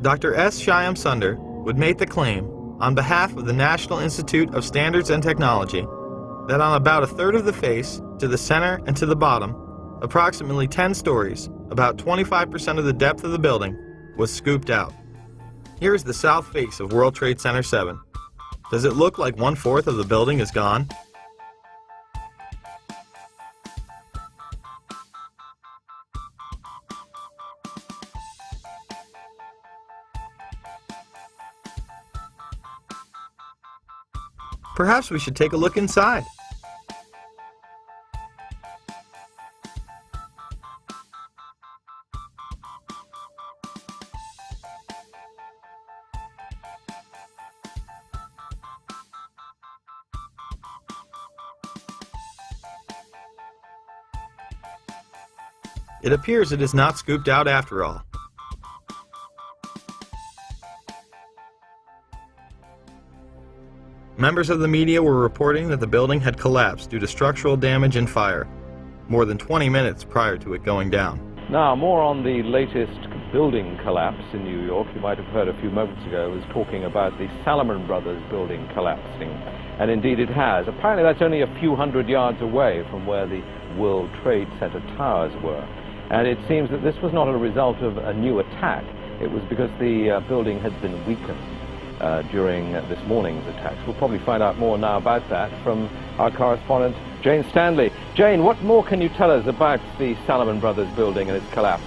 Dr. S. Shyam Sunder would make the claim, on behalf of the National Institute of Standards and Technology, that on about a third of the face, to the center and to the bottom, approximately 10 stories, about 25% of the depth of the building, was scooped out. Here is the south face of World Trade Center 7. Does it look like 1/4 of the building is gone? Perhaps we should take a look inside. It appears it is not scooped out after all. Members of the media were reporting that the building had collapsed due to structural damage and fire, more than 20 minutes prior to it going down. Now, more on the latest building collapse in New York. You might have heard a few moments ago, I was talking about the Salomon Brothers building collapsing. And indeed it has. Apparently that's only a few hundred yards away from where the World Trade Center towers were. And it seems that this was not a result of a new attack. It was because the building had been weakened during this morning's attacks. We'll probably find out more now about that from our correspondent, Jane Stanley. Jane, what more can you tell us about the Salomon Brothers building and its collapse?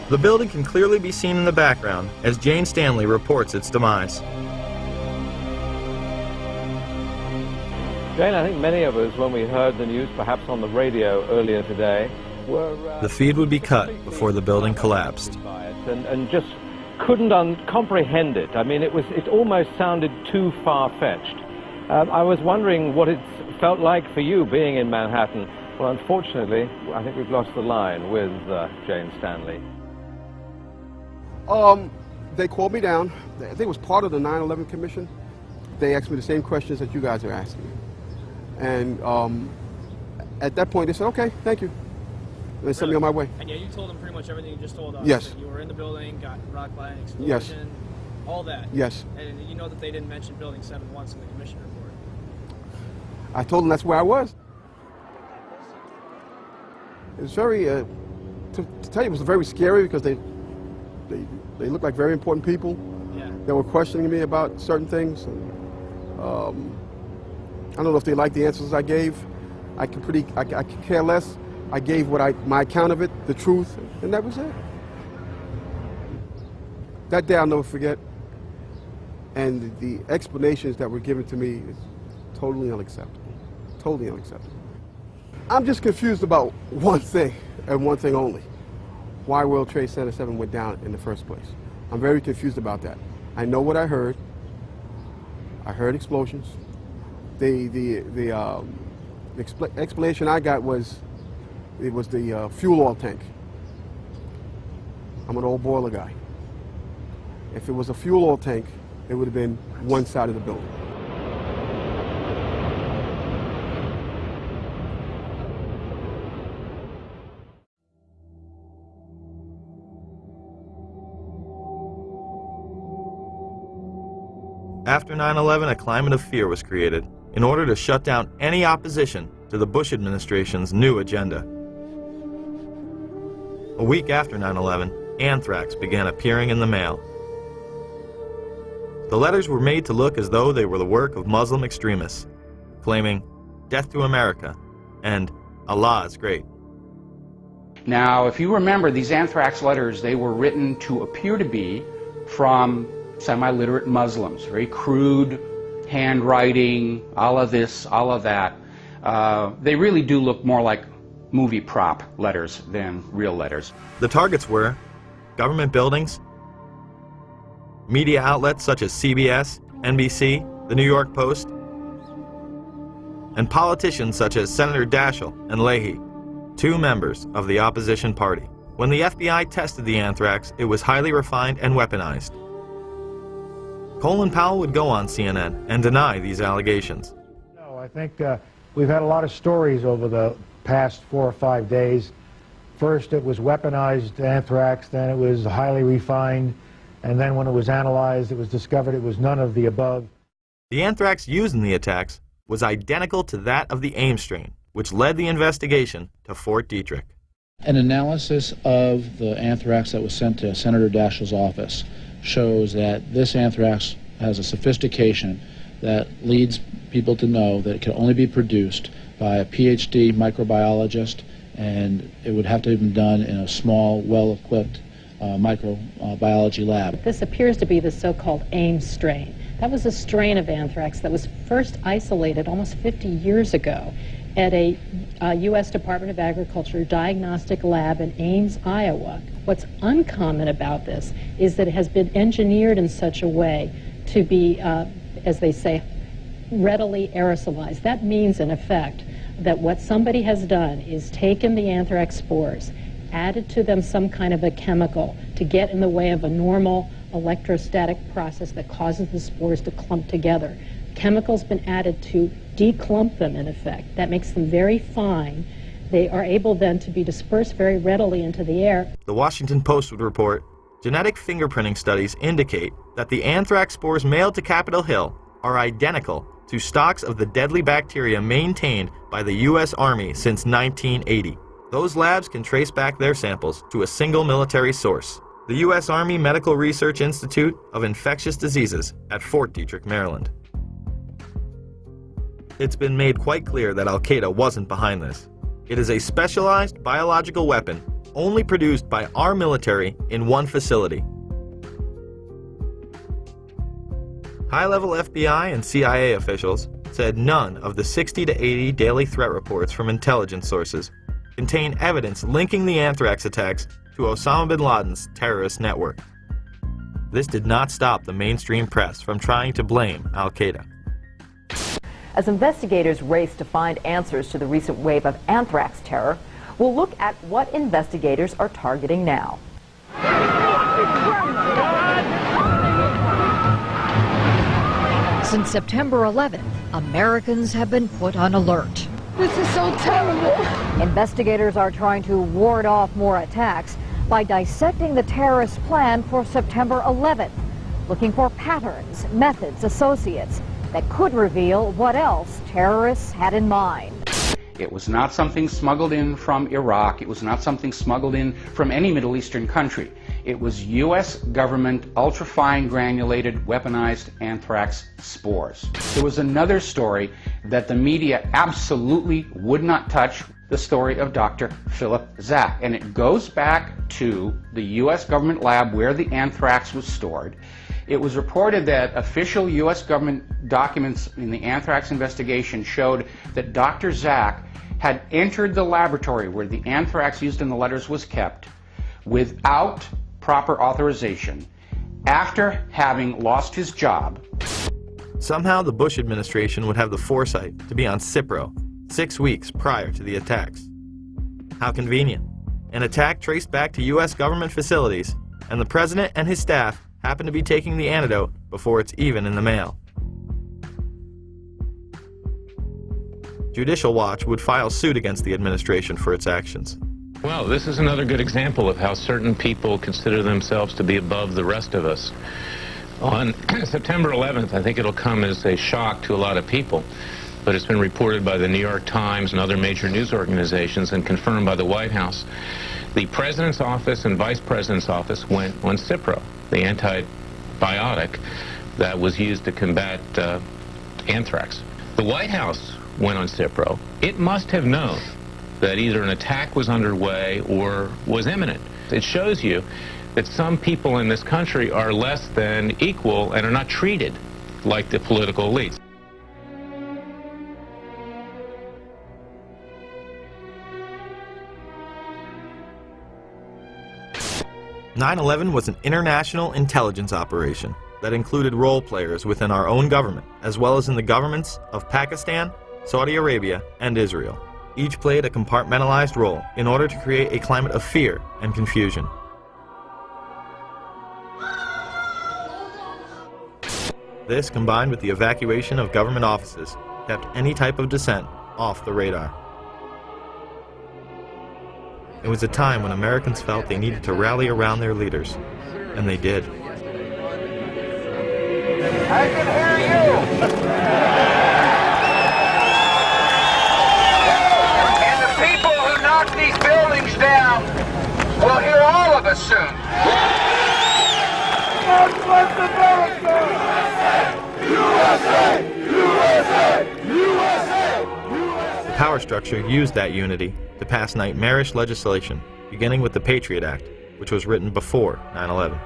The building can clearly be seen in the background as Jane Stanley reports its demise. Jane, I think many of us, when we heard the news, perhaps on the radio earlier today, were... The feed would be cut before the building collapsed. And just couldn't comprehend it. I mean, it almost sounded too far-fetched. I was wondering what it felt like for you being in Manhattan. Well, unfortunately, I think we've lost the line with Jane Stanley. They called me down. I think it was part of the 9/11 Commission. They asked me the same questions that you guys are asking me. And at that point, they said, "Okay, thank you." And they sent me on my way. And yeah, you told them pretty much everything you just told us. Yes. That you were in the building, got rocked by an explosion. Yes. All that. Yes. And you know that they didn't mention Building 7 once in the commission report. I told them that's where I was. It was very, to tell you, it was very scary because they looked like very important people. Yeah. They were questioning me about certain things. And I don't know if they like the answers I gave. I could care less. I gave my account of it, the truth, and that was it. That day I'll never forget. And the explanations that were given to me is totally unacceptable. Totally unacceptable. I'm just confused about one thing, and one thing only. Why World Trade Center 7 went down in the first place. I'm very confused about that. I know what I heard. I heard explosions. The explanation I got was it was the fuel oil tank. I'm an old boiler guy. If it was a fuel oil tank, it would have been one side of the building. After 9/11, a climate of fear was created in order to shut down any opposition to the Bush administration's new agenda. A week after 9/11, anthrax began appearing in the mail. The letters were made to look as though they were the work of Muslim extremists, claiming "Death to America" and "Allah is great." Now, if you remember, these anthrax letters, they were written to appear to be from semi-literate Muslims, very crude handwriting, all of this, all of that. They really do look more like movie prop letters than real letters. The targets were government buildings, media outlets such as CBS, NBC, the New York Post, and politicians such as Senator Daschle and Leahy, two members of the opposition party. When the FBI tested the anthrax, it was highly refined and weaponized. Colin Powell would go on CNN and deny these allegations. No, I think we've had a lot of stories over the past 4 or 5 days. First it was weaponized anthrax, then it was highly refined, and then when it was analyzed, it was discovered it was none of the above. The anthrax used in the attacks was identical to that of the Ames strain, which led the investigation to Fort Detrick. An analysis of the anthrax that was sent to Senator Daschle's office shows that this anthrax has a sophistication that leads people to know that it can only be produced by a PhD microbiologist, and it would have to have been done in a small, well-equipped microbiology lab. This appears to be the so-called Ames strain. That was a strain of anthrax that was first isolated almost 50 years ago at a U.S. Department of Agriculture diagnostic lab in Ames, Iowa. What's uncommon about this is that it has been engineered in such a way to be, as they say, readily aerosolized. That means, in effect, that what somebody has done is taken the anthrax spores, added to them some kind of a chemical to get in the way of a normal electrostatic process that causes the spores to clump together. Chemicals been added to declump them, in effect. That makes them very fine. They are able then to be dispersed very readily into the air. The Washington Post would report, genetic fingerprinting studies indicate that the anthrax spores mailed to Capitol Hill are identical to stocks of the deadly bacteria maintained by the U.S. Army since 1980. Those labs can trace back their samples to a single military source, the U.S. Army Medical Research Institute of Infectious Diseases at Fort Detrick, Maryland. It's been made quite clear that Al-Qaeda wasn't behind this. It is a specialized biological weapon only produced by our military in one facility. High-level FBI and CIA officials said none of the 60 to 80 daily threat reports from intelligence sources contain evidence linking the anthrax attacks to Osama bin Laden's terrorist network. This did not stop the mainstream press from trying to blame Al-Qaeda. As investigators race to find answers to the recent wave of anthrax terror, we'll look at what investigators are targeting now. Since September 11th, Americans have been put on alert. This is so terrible. Investigators are trying to ward off more attacks by dissecting the terrorist plan for September 11th, looking for patterns, methods, associates that could reveal what else terrorists had in mind. It was not something smuggled in from Iraq. It was not something smuggled in from any Middle Eastern country. It was U.S. government ultrafine granulated weaponized anthrax spores. There was another story that the media absolutely would not touch, the story of Dr. Philip Zach. And it goes back to the U.S. government lab where the anthrax was stored. It was reported that official U.S. government documents in the anthrax investigation showed that Dr. Zach had entered the laboratory where the anthrax used in the letters was kept without proper authorization after having lost his job. Somehow the Bush administration would have the foresight to be on Cipro 6 weeks prior to the attacks. How convenient. An attack traced back to U.S. government facilities, and the president and his staff happen to be taking the antidote before it's even in the mail. Judicial Watch would file suit against the administration for its actions. Well, this is another good example of how certain people consider themselves to be above the rest of us. On September 11th, I think it'll come as a shock to a lot of people, but it's been reported by the New York Times and other major news organizations and confirmed by the White House. The President's office and Vice President's office went on Cipro, the antibiotic that was used to combat anthrax. The White House went on Cipro. It must have known that either an attack was underway or was imminent. It shows you that some people in this country are less than equal and are not treated like the political elites. "9/11 was an international intelligence operation that included role players within our own government, as well as in the governments of Pakistan, Saudi Arabia, and Israel. Each played a compartmentalized role in order to create a climate of fear and confusion. This, combined with the evacuation of government offices, kept any type of dissent off the radar. It was a time when Americans felt they needed to rally around their leaders, and they did. I can hear you! And the people who knock these buildings down will hear all of us soon. God bless America! USA! USA! USA! The power structure used that unity to pass nightmarish legislation, beginning with the Patriot Act, which was written before 9/11.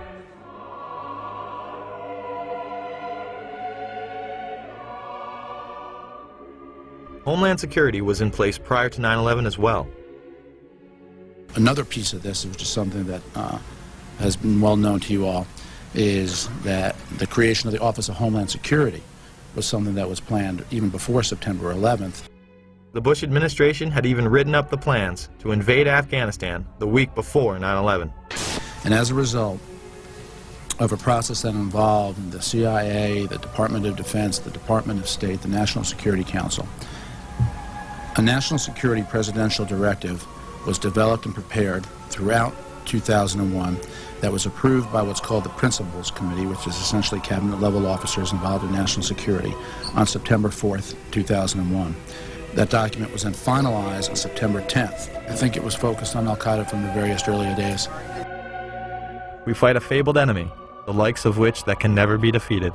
Homeland Security was in place prior to 9/11 as well. Another piece of this, which is something that has been well known to you all, is that the creation of the Office of Homeland Security was something that was planned even before September 11th. The Bush administration had even written up the plans to invade Afghanistan the week before 9/11. And as a result of a process that involved the CIA, the Department of Defense, the Department of State, the National Security Council, a national security presidential directive was developed and prepared throughout 2001 that was approved by what's called the Principals Committee, which is essentially cabinet-level officers involved in national security, on September 4th, 2001. That document was then finalized on September 10th. I think it was focused on al-Qaeda from the various earlier days. We fight a fabled enemy, the likes of which that can never be defeated.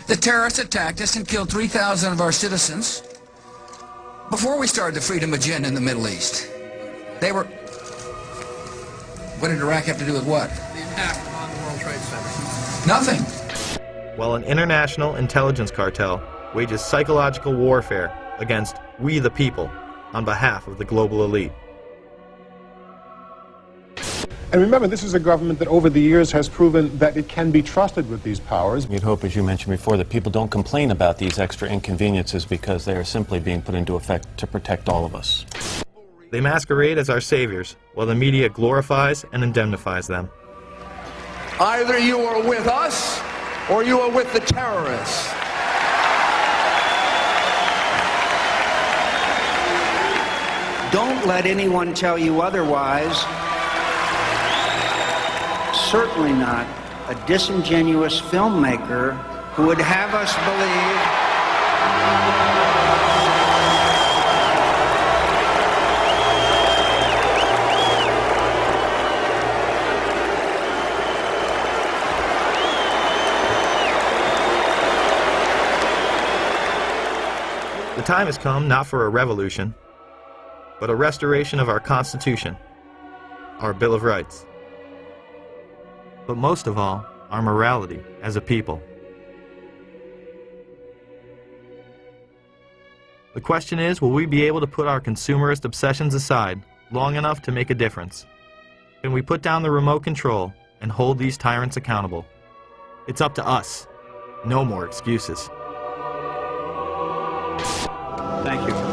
The terrorists attacked us and killed 3,000 of our citizens before we started the freedom agenda in the Middle East. They were... What did Iraq have to do with what? The attack on the World Trade Center. Nothing. While an international intelligence cartel wages psychological warfare against we the people on behalf of the global elite. And remember, this is a government that over the years has proven that it can be trusted with these powers. You'd hope, as you mentioned before, that people don't complain about these extra inconveniences because they are simply being put into effect to protect all of us. They masquerade as our saviors, while the media glorifies and indemnifies them. Either you are with us, or you are with the terrorists. Don't let anyone tell you otherwise. Certainly not a disingenuous filmmaker who would have us believe The time has come not for a revolution, but a restoration of our Constitution, our Bill of Rights, but most of all, our morality as a people. The question is, will we be able to put our consumerist obsessions aside long enough to make a difference? Can we put down the remote control and hold these tyrants accountable? It's up to us. No more excuses. Thank you.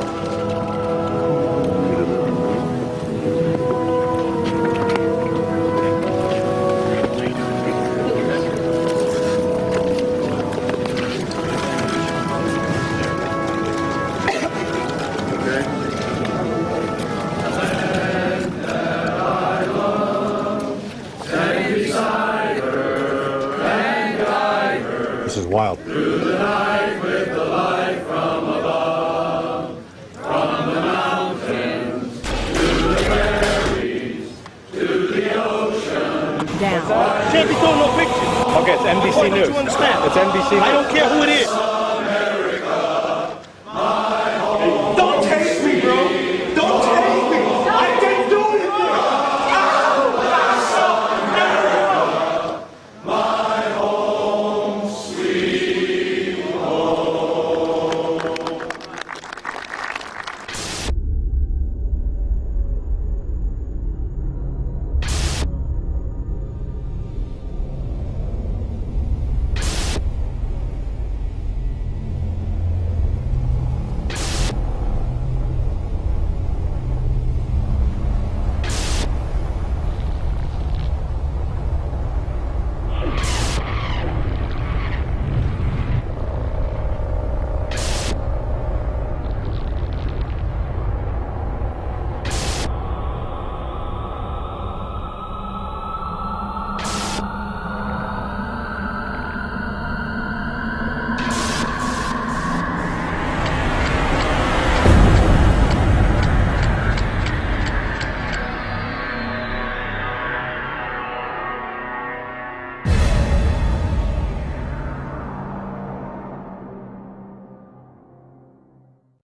This is wild. Through the night with the light from above, from the mountains, to the prairies, to the ocean. Can't be doing no pictures. Okay, it's NBC Boy, don't News. you understand? It's NBC News. I don't care who it is.